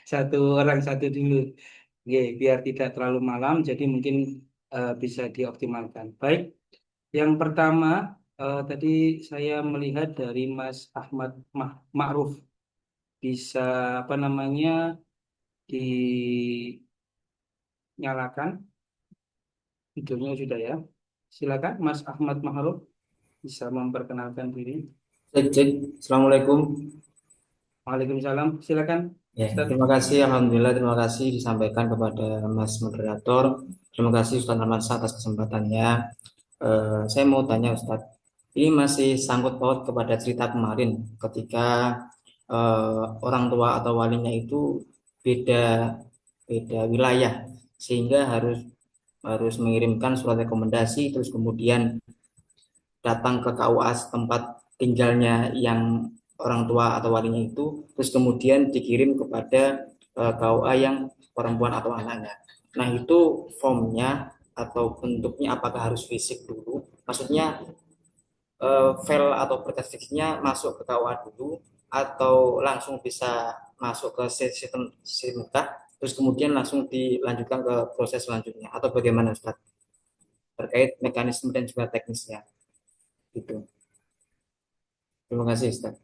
Satu orang satu dulu. Oke, biar tidak terlalu malam, jadi mungkin bisa dioptimalkan. Baik, yang pertama tadi saya melihat dari Mas Ahmad Ma'ruf bisa apa namanya dinyalakan videonya sudah ya. Silakan Mas Ahmad Ma'ruf bisa memperkenalkan diri. Cek, cek. Assalamualaikum. Waalaikumsalam. Silakan Ya, Ustaz. terima kasih. Alhamdulillah, terima kasih disampaikan kepada Mas Moderator. Terima kasih Ustaz Armansa atas kesempatannya. Saya mau tanya Ustaz, ini masih sangkut paut kepada cerita kemarin ketika orang tua atau walinya itu beda beda wilayah sehingga harus harus mengirimkan surat rekomendasi, terus kemudian datang ke KUA tempat tinggalnya yang orang tua atau walinya itu, terus kemudian dikirim kepada KUA yang perempuan atau anaknya. Nah, itu formnya atau bentuknya apakah harus fisik dulu? Maksudnya file atau berkas fiksinya masuk ke KUA dulu atau langsung bisa masuk ke sistem SIMKah, terus kemudian langsung dilanjutkan ke proses selanjutnya atau bagaimana Ustaz? Terkait mekanisme dan juga teknisnya gitu. Terima kasih Ustaz.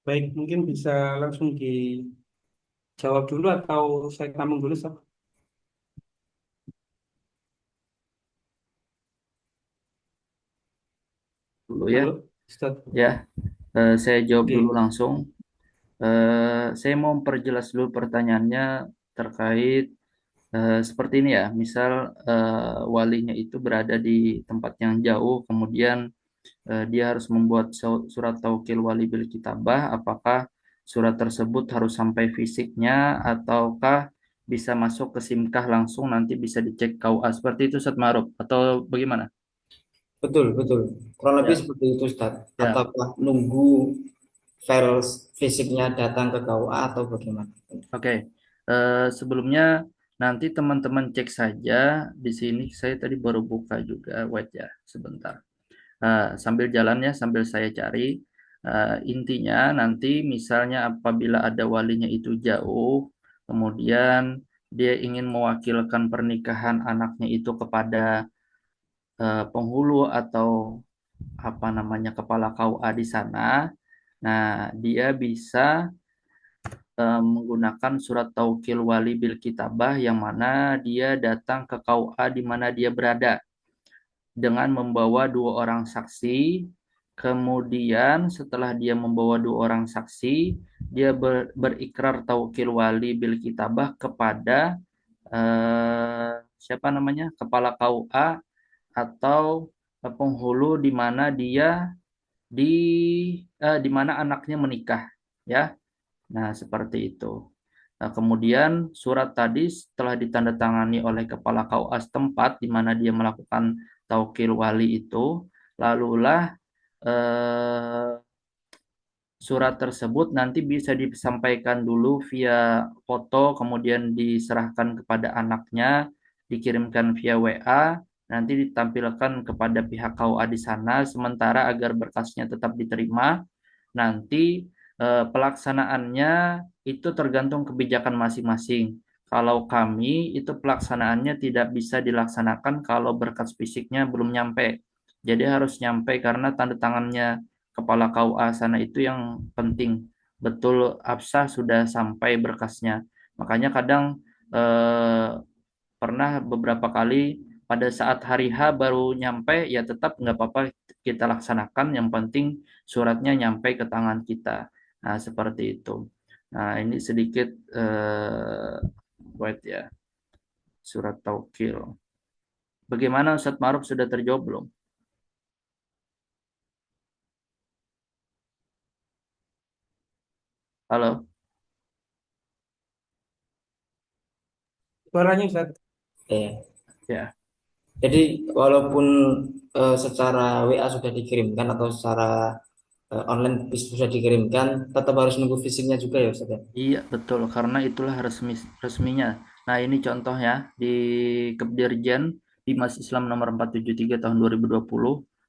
Baik, mungkin bisa langsung dijawab dulu atau saya sambung dulu, Ustaz? Dulu ya. Halo, Ustaz. Ya, saya jawab dulu Oke. langsung. Saya mau memperjelas dulu pertanyaannya terkait seperti ini ya. Misal walinya itu berada di tempat yang jauh, kemudian dia harus membuat surat taukil wali bil kitabah. Apakah surat tersebut harus sampai fisiknya ataukah bisa masuk ke SIMKah langsung nanti bisa dicek KUA seperti itu Ustaz Maruf atau bagaimana? Betul, betul. Kurang lebih Ya, seperti itu Ustaz. ya. Ataukah nunggu file fisiknya datang ke KUA atau bagaimana? Oke. Sebelumnya nanti teman-teman cek saja di sini saya tadi baru buka juga wait ya sebentar. Sambil jalannya sambil saya cari. Intinya nanti misalnya apabila ada walinya itu jauh, kemudian dia ingin mewakilkan pernikahan anaknya itu kepada penghulu atau apa namanya kepala KUA di sana. Nah, dia bisa menggunakan surat taukil wali bil kitabah yang mana dia datang ke KUA di mana dia berada dengan membawa dua orang saksi. Kemudian setelah dia membawa dua orang saksi, dia berikrar taukil wali bil kitabah kepada siapa namanya? Kepala KUA atau penghulu di mana dia di di mana anaknya menikah, ya. Nah, seperti itu. Nah, kemudian surat tadi setelah ditandatangani oleh kepala KUA setempat di mana dia melakukan taukil wali itu, lalulah eh, surat tersebut nanti bisa disampaikan dulu via foto, kemudian diserahkan kepada anaknya, dikirimkan via WA, nanti ditampilkan kepada pihak KUA di sana, sementara agar berkasnya tetap diterima, nanti pelaksanaannya itu tergantung kebijakan masing-masing. Kalau kami itu pelaksanaannya tidak bisa dilaksanakan kalau berkas fisiknya belum nyampe. Jadi harus nyampe karena tanda tangannya kepala KUA sana itu yang penting. Betul absah sudah sampai berkasnya. Makanya kadang eh, pernah beberapa kali pada saat hari H baru nyampe ya tetap nggak apa-apa kita laksanakan. Yang penting suratnya nyampe ke tangan kita. Nah, seperti itu. Nah, ini sedikit buat ya surat taukil. Bagaimana Ustadz Maruf sudah terjawab belum? Halo? Suaranya, Ustaz. Ya. Ya. Jadi walaupun secara WA sudah dikirimkan atau secara online sudah dikirimkan, tetap harus nunggu fisiknya juga ya Ustaz ya? Iya, betul. Karena itulah resminya. Nah, ini contoh ya di Kepdirjen Bimas Islam nomor 473 tahun 2020,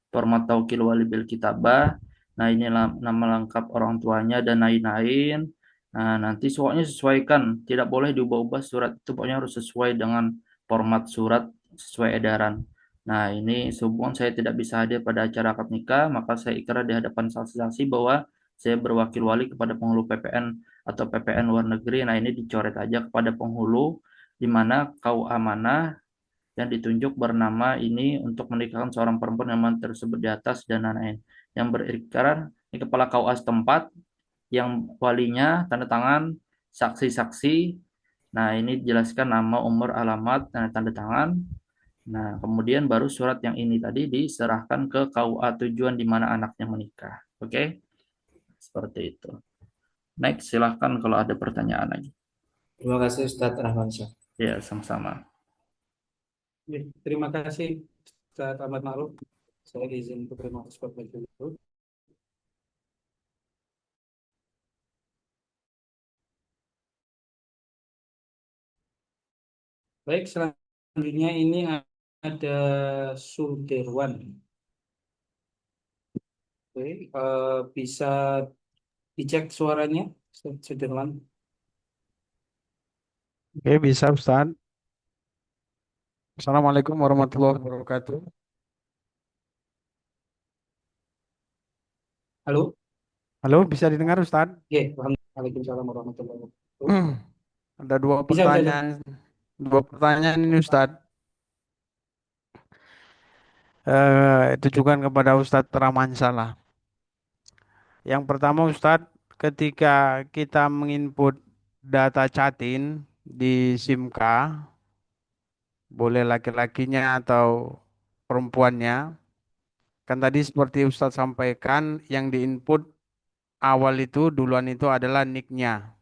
format taukil wali bil kitabah. Nah, ini nama lengkap orang tuanya dan lain-lain. Nah, nanti pokoknya sesuaikan. Tidak boleh diubah-ubah surat itu. Pokoknya harus sesuai dengan format surat sesuai edaran. Nah, ini sehubungan saya tidak bisa hadir pada acara akad nikah, maka saya ikrar di hadapan saksi-saksi bahwa saya berwakil wali kepada penghulu PPN atau PPN luar negeri. Nah, ini dicoret aja kepada penghulu di mana KUA mana yang ditunjuk bernama ini untuk menikahkan seorang perempuan yang mana tersebut di atas dan lain-lain. Yang berikrar di kepala KUA setempat yang walinya tanda tangan saksi-saksi. Nah, ini dijelaskan nama, umur, alamat, dan tanda tangan. Nah, kemudian baru surat yang ini tadi diserahkan ke KUA tujuan di mana anaknya menikah. Oke? Seperti itu. Next, silahkan kalau ada pertanyaan lagi. Terima kasih Ustadz Rahmansyah. Ya, sama-sama. Ya, terima kasih Ustaz Ahmad Ma'ruf. Saya izin untuk bermakna dulu. Baik, selanjutnya ini ada Sudirwan. Oke, bisa dicek suaranya, Sudirwan. Oke, bisa Ustaz. Assalamualaikum warahmatullahi wabarakatuh. Halo? Halo, bisa didengar Ustaz? Oke, Waalaikumsalam warahmatullahi wabarakatuh. Ada dua Bisa, bisa. pertanyaan ini Ustaz. Ditujukan kepada Ustadz Ramansalah. Yang pertama Ustadz, ketika kita menginput data chatting di SIM-K, boleh laki-lakinya atau perempuannya, kan tadi seperti Ustadz sampaikan, yang diinput awal itu duluan itu adalah nick-nya.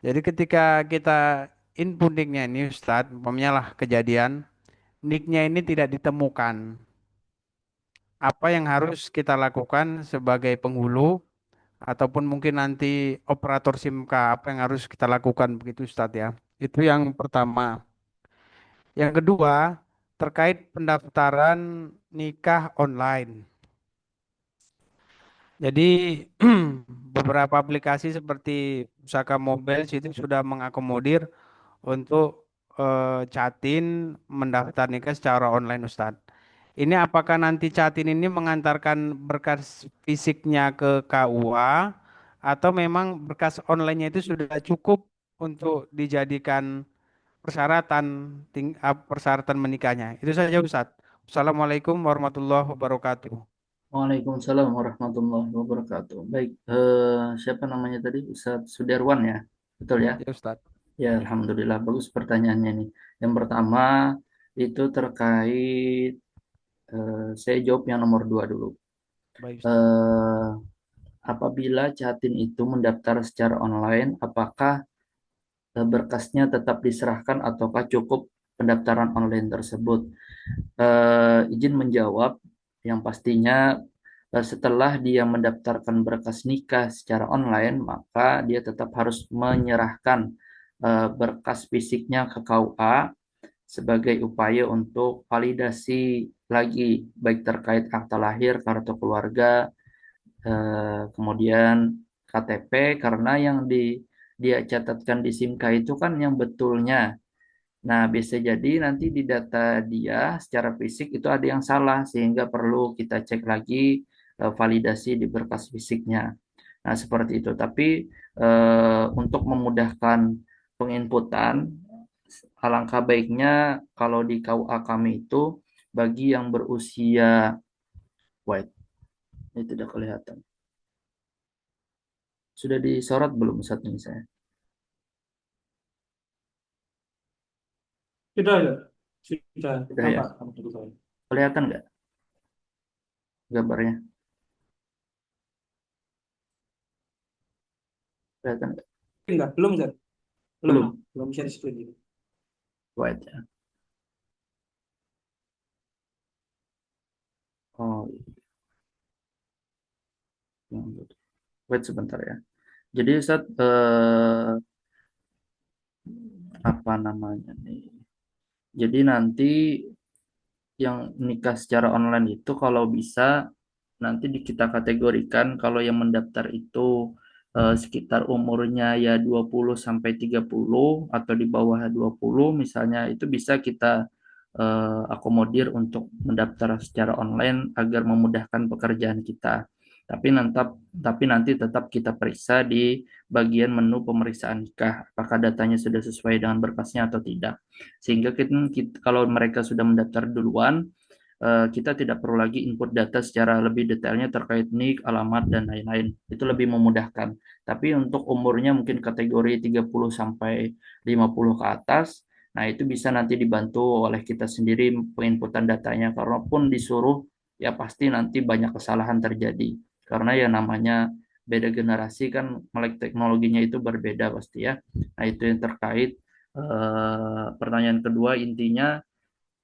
Jadi ketika kita input nick-nya ini Ustadz, umpamanya lah kejadian, nick-nya ini tidak ditemukan. Apa yang harus kita lakukan sebagai penghulu ataupun mungkin nanti operator SIM-K, apa yang harus kita lakukan begitu Ustadz ya. Itu yang pertama. Yang kedua, terkait pendaftaran nikah online. Jadi beberapa aplikasi seperti Pusaka Mobile itu sudah mengakomodir untuk Catin mendaftar nikah secara online Ustadz. Ini apakah nanti Catin ini mengantarkan berkas fisiknya ke KUA atau memang berkas onlinenya itu sudah cukup untuk dijadikan persyaratan menikahnya. Itu saja Ustadz. Assalamualaikum warahmatullahi wabarakatuh. Waalaikumsalam warahmatullahi wabarakatuh. Baik, siapa namanya tadi? Ustadz Sudarwan ya? Betul ya? Ya Ustadz. Ya, Alhamdulillah. Bagus pertanyaannya nih. Yang pertama, itu terkait, saya jawab yang nomor dua dulu. Baik Ustadz. Apabila Jatin itu mendaftar secara online, apakah berkasnya tetap diserahkan ataukah cukup pendaftaran online tersebut? Izin menjawab, yang pastinya setelah dia mendaftarkan berkas nikah secara online, maka dia tetap harus menyerahkan berkas fisiknya ke KUA sebagai upaya untuk validasi lagi, baik terkait akta lahir, kartu keluarga, kemudian KTP, karena yang dia catatkan di SIM-K itu kan yang betulnya. Nah, bisa jadi nanti di data dia secara fisik itu ada yang salah, sehingga perlu kita cek lagi validasi di berkas fisiknya. Nah, seperti itu. Tapi untuk memudahkan penginputan, alangkah baiknya kalau di KUA kami itu bagi yang berusia, wait, ini tidak kelihatan. Sudah disorot belum saat ini saya? Sudah, ya. Sudah Sudah ya? tampak. Kelihatan nggak gambarnya? Kelihatan nggak? Enggak, belum, Ustaz. Belum. Belum share screen. Wait ya. Oh, wait sebentar ya. Jadi Ustaz, apa namanya nih? Jadi nanti yang nikah secara online itu kalau bisa nanti kita kategorikan, kalau yang mendaftar itu sekitar umurnya ya 20 sampai 30 atau di bawah 20 misalnya, itu bisa kita akomodir untuk mendaftar secara online agar memudahkan pekerjaan kita. Tapi nanti tetap kita periksa di bagian menu pemeriksaan nikah, apakah datanya sudah sesuai dengan berkasnya atau tidak. Sehingga kalau mereka sudah mendaftar duluan, kita tidak perlu lagi input data secara lebih detailnya terkait nik, alamat, dan lain-lain. Itu lebih memudahkan. Tapi untuk umurnya mungkin kategori 30 sampai 50 ke atas, nah itu bisa nanti dibantu oleh kita sendiri penginputan datanya. Karena pun disuruh, ya pasti nanti banyak kesalahan terjadi. Karena ya namanya beda generasi kan melek teknologinya itu berbeda pasti ya. Nah, itu yang terkait pertanyaan kedua, intinya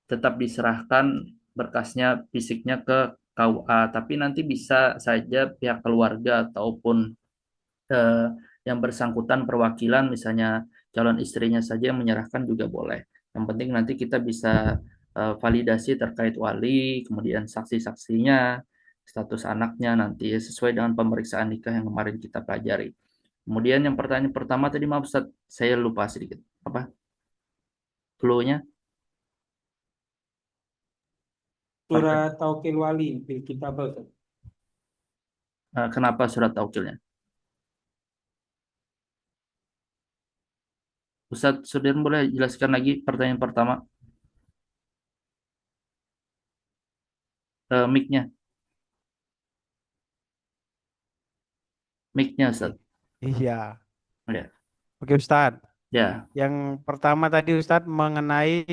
tetap diserahkan berkasnya fisiknya ke KUA, tapi nanti bisa saja pihak keluarga ataupun eh, yang bersangkutan perwakilan, misalnya calon istrinya saja yang menyerahkan juga boleh. Yang penting nanti kita bisa validasi terkait wali, kemudian saksi-saksinya, status anaknya nanti sesuai dengan pemeriksaan nikah yang kemarin kita pelajari. Kemudian yang pertanyaan pertama tadi, maaf Ustaz, saya lupa sedikit. Apa? Clue-nya? Surat Taukil Wali bil kitabah. Kenapa surat taukilnya? Ustadz Sudirman boleh jelaskan lagi pertanyaan pertama? Mic-nya, mic-nya Ustadz. Iya. Ya, Oke Ustadz. ya, Yang pertama tadi Ustadz mengenai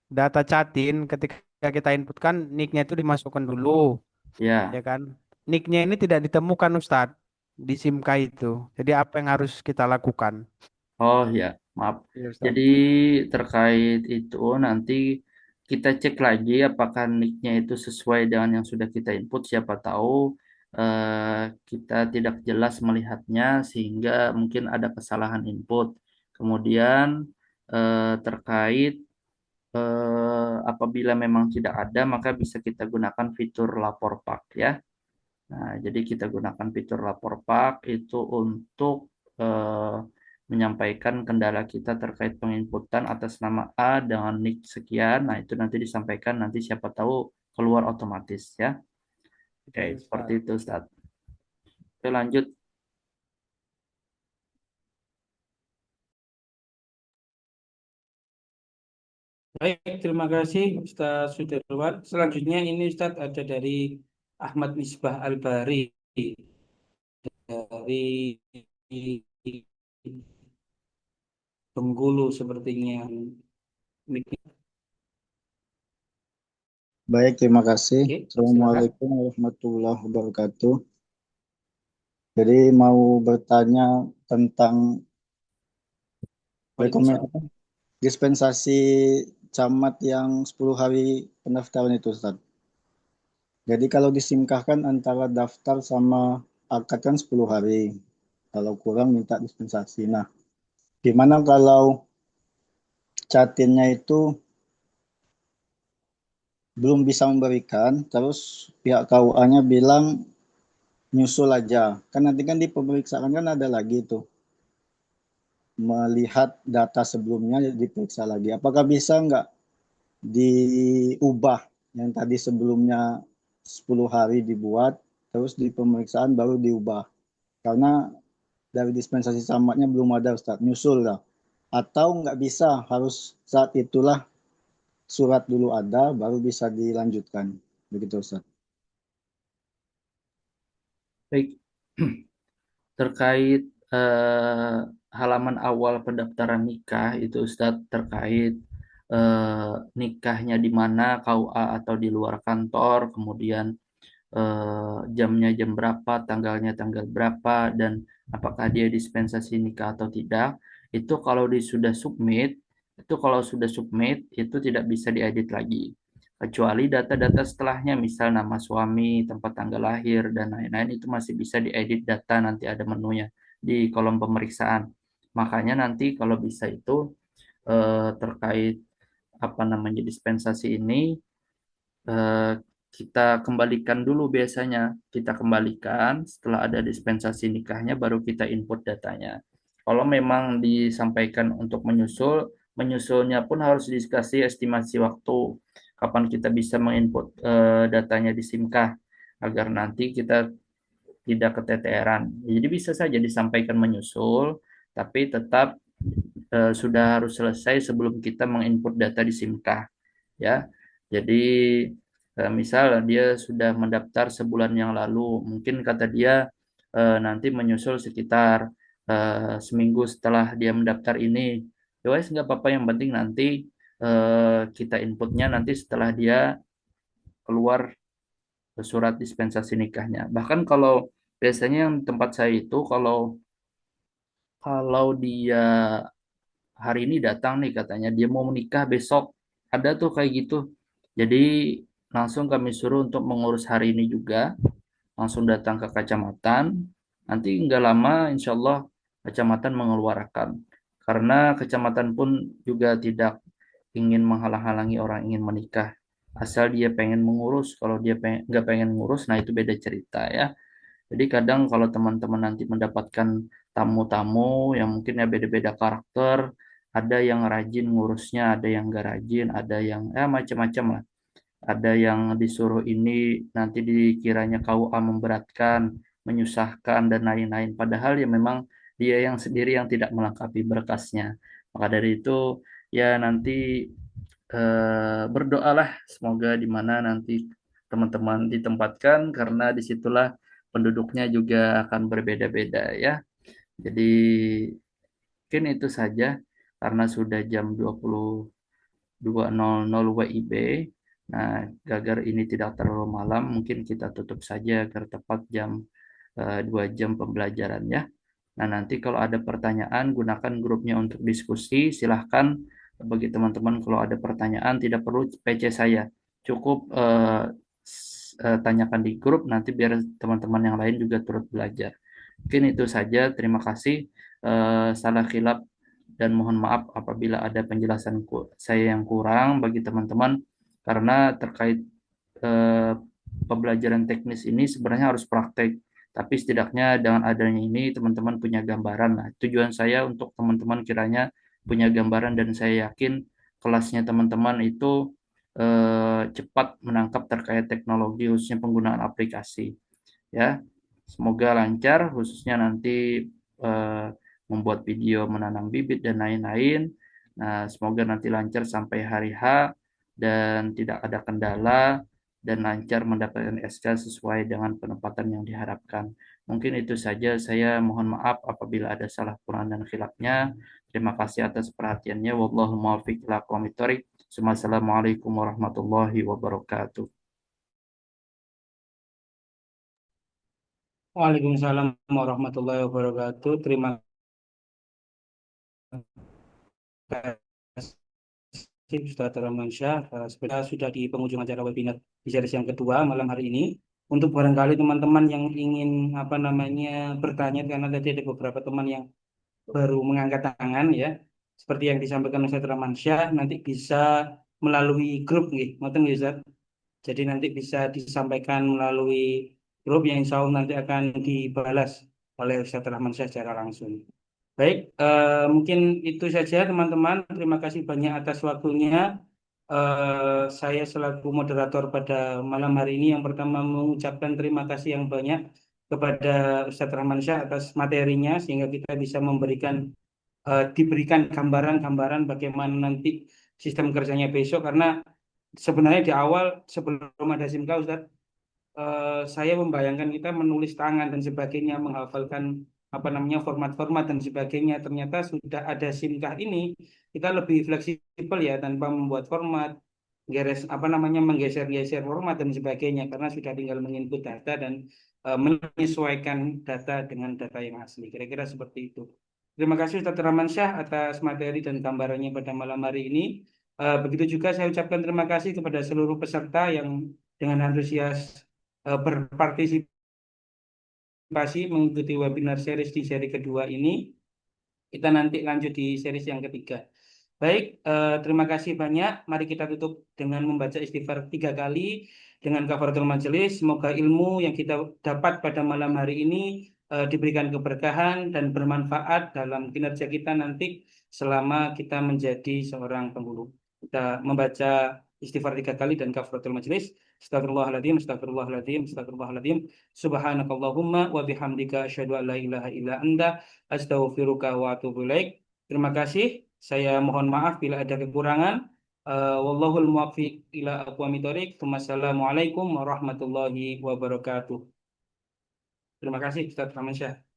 data Chatin ketika kita inputkan nicknya itu dimasukkan dulu, ya ya. kan? Nicknya ini tidak ditemukan Ustadz di SIMK itu. Jadi apa yang harus kita lakukan? Oh ya, maaf. Ya Jadi Ustadz. terkait itu nanti kita cek lagi apakah nick-nya itu sesuai dengan yang sudah kita input. Siapa tahu kita tidak jelas melihatnya sehingga mungkin ada kesalahan input. Kemudian terkait apabila memang tidak ada, maka bisa kita gunakan fitur lapor pak ya. Nah, jadi kita gunakan fitur lapor pak itu untuk eh, menyampaikan kendala kita terkait penginputan atas nama A dengan nick sekian. Nah, itu nanti disampaikan, nanti siapa tahu keluar otomatis ya. Oke, Oke, seperti Ustaz. itu Ustaz. Oke, lanjut. Baik, terima kasih Ustaz Sudirwan. Selanjutnya ini Ustaz ada dari Ahmad Misbah Al-Bari dari Bengkulu sepertinya. Baik, terima kasih. Oke, silakan. Assalamualaikum warahmatullahi wabarakatuh. Jadi mau bertanya tentang Waalaikumsalam. dispensasi camat yang 10 hari pendaftaran itu, Ustaz. Jadi kalau disimkahkan antara daftar sama akad kan 10 hari. Kalau kurang minta dispensasi. Nah, gimana kalau catinnya itu belum bisa memberikan, terus pihak KUA-nya bilang nyusul aja. Kan nanti kan di pemeriksaan kan ada lagi tuh melihat data sebelumnya diperiksa lagi. Apakah bisa nggak diubah yang tadi sebelumnya 10 hari dibuat, terus di pemeriksaan baru diubah? Karena dari dispensasi camatnya belum ada Ustaz, nyusul lah. Atau nggak bisa, harus saat itulah surat dulu ada, baru bisa dilanjutkan. Begitu Ustaz. Baik. Terkait halaman awal pendaftaran nikah itu Ustadz, terkait nikahnya di mana, KUA atau di luar kantor, kemudian jamnya jam berapa, tanggalnya tanggal berapa, dan apakah dia dispensasi nikah atau tidak. Itu kalau sudah submit, itu tidak bisa diedit lagi. Kecuali data-data setelahnya, misal nama suami, tempat tanggal lahir, dan lain-lain, itu masih bisa diedit data, nanti ada menunya di kolom pemeriksaan. Makanya nanti kalau bisa itu terkait apa namanya dispensasi ini, eh, kita kembalikan dulu biasanya. Kita kembalikan setelah ada dispensasi nikahnya baru kita input datanya. Kalau memang disampaikan untuk menyusul, menyusulnya pun harus dikasih estimasi waktu kapan kita bisa menginput datanya di SIMKAH agar nanti kita tidak keteteran. Jadi bisa saja disampaikan menyusul, tapi tetap sudah harus selesai sebelum kita menginput data di SIMKAH ya. Jadi misal dia sudah mendaftar sebulan yang lalu, mungkin kata dia nanti menyusul sekitar seminggu setelah dia mendaftar ini. Ya wes nggak apa-apa, yang penting nanti kita inputnya nanti setelah dia keluar surat dispensasi nikahnya. Bahkan kalau Biasanya yang di tempat saya itu kalau kalau dia hari ini datang nih katanya dia mau menikah besok, ada tuh kayak gitu. Jadi langsung kami suruh untuk mengurus hari ini juga, langsung datang ke kecamatan. Nanti nggak lama insya Allah kecamatan mengeluarkan. Karena kecamatan pun juga tidak ingin menghalang-halangi orang ingin menikah. Asal dia pengen mengurus, kalau dia nggak pengen ngurus, nah itu beda cerita ya. Jadi kadang kalau teman-teman nanti mendapatkan tamu-tamu yang mungkin ya beda-beda karakter, ada yang rajin ngurusnya, ada yang nggak rajin, ada yang macam-macam lah. Ada yang disuruh ini nanti dikiranya KUA memberatkan, menyusahkan dan lain-lain. Padahal ya memang dia yang sendiri yang tidak melengkapi berkasnya. Maka dari itu ya nanti berdoalah semoga di mana nanti teman-teman ditempatkan karena disitulah penduduknya juga akan berbeda-beda ya. Jadi mungkin itu saja karena sudah jam 22.00 WIB. Nah, agar ini tidak terlalu malam, mungkin kita tutup saja agar tepat jam 2 jam pembelajaran ya. Nah, nanti kalau ada pertanyaan, gunakan grupnya untuk diskusi. Silahkan bagi teman-teman kalau ada pertanyaan, tidak perlu PC saya. Cukup tanyakan di grup, nanti biar teman-teman yang lain juga turut belajar. Mungkin itu saja. Terima kasih. Salah khilaf dan mohon maaf apabila ada penjelasan saya yang kurang bagi teman-teman, karena terkait eh, pembelajaran teknis ini sebenarnya harus praktek. Tapi setidaknya dengan adanya ini teman-teman punya gambaran. Nah, tujuan saya untuk teman-teman kiranya punya gambaran dan saya yakin kelasnya teman-teman itu cepat menangkap terkait teknologi khususnya penggunaan aplikasi. Ya, semoga lancar khususnya nanti eh, membuat video menanam bibit dan lain-lain. Nah, semoga nanti lancar sampai hari H dan tidak ada kendala dan lancar mendapatkan SK sesuai dengan penempatan yang diharapkan. Mungkin itu saja. Saya mohon maaf apabila ada salah kurang dan khilafnya. Terima kasih atas perhatiannya. Wallahu muwaffiq ila aqwamit thoriq. Assalamualaikum warahmatullahi wabarakatuh. Waalaikumsalam warahmatullahi wabarakatuh. Terima kasih Ustaz Rahmansyah. Sebenarnya sudah di penghujung acara webinar di seri yang kedua malam hari ini. Untuk barangkali teman-teman yang ingin bertanya, karena tadi ada beberapa teman yang baru mengangkat tangan ya. Seperti yang disampaikan Ustaz Rahmansyah, nanti bisa melalui grup nih, ngoten nggih, Ustaz. Jadi nanti bisa disampaikan melalui grup yang insya Allah nanti akan dibalas oleh Ustaz Rahmansyah secara langsung. Baik, mungkin itu saja teman-teman. Terima kasih banyak atas waktunya. Saya selaku moderator pada malam hari ini yang pertama mengucapkan terima kasih yang banyak kepada Ustadz Rahmansyah atas materinya sehingga kita bisa diberikan gambaran-gambaran bagaimana nanti sistem kerjanya besok, karena sebenarnya di awal sebelum ada SIMK Ustadz, saya membayangkan kita menulis tangan dan sebagainya, menghafalkan format-format dan sebagainya. Ternyata sudah ada SIMKah ini, kita lebih fleksibel ya tanpa membuat format, menggeser-geser format dan sebagainya, karena sudah tinggal menginput data dan menyesuaikan data dengan data yang asli. Kira-kira seperti itu. Terima kasih Ustaz Rahmansyah atas materi dan gambarannya pada malam hari ini. Begitu juga saya ucapkan terima kasih kepada seluruh peserta yang dengan antusias berpartisipasi mengikuti webinar series di seri kedua ini. Kita nanti lanjut di series yang ketiga. Baik, terima kasih banyak. Mari kita tutup dengan membaca istighfar 3 kali dengan kafaratul majelis. Semoga ilmu yang kita dapat pada malam hari ini diberikan keberkahan dan bermanfaat dalam kinerja kita nanti selama kita menjadi seorang pengguru. Kita membaca istighfar 3 kali dan kafaratul majelis. Astagfirullahaladzim, astagfirullahaladzim, astagfirullahaladzim. Subhanakallahumma wa bihamdika asyhadu an la ilaha illa anta astaghfiruka wa atubu ilaik. Terima kasih. Saya mohon maaf bila ada kekurangan. Wallahul muwaffiq ila aqwamit thoriq. Wassalamualaikum warahmatullahi wabarakatuh. Terima kasih Ustaz Rahmansyah.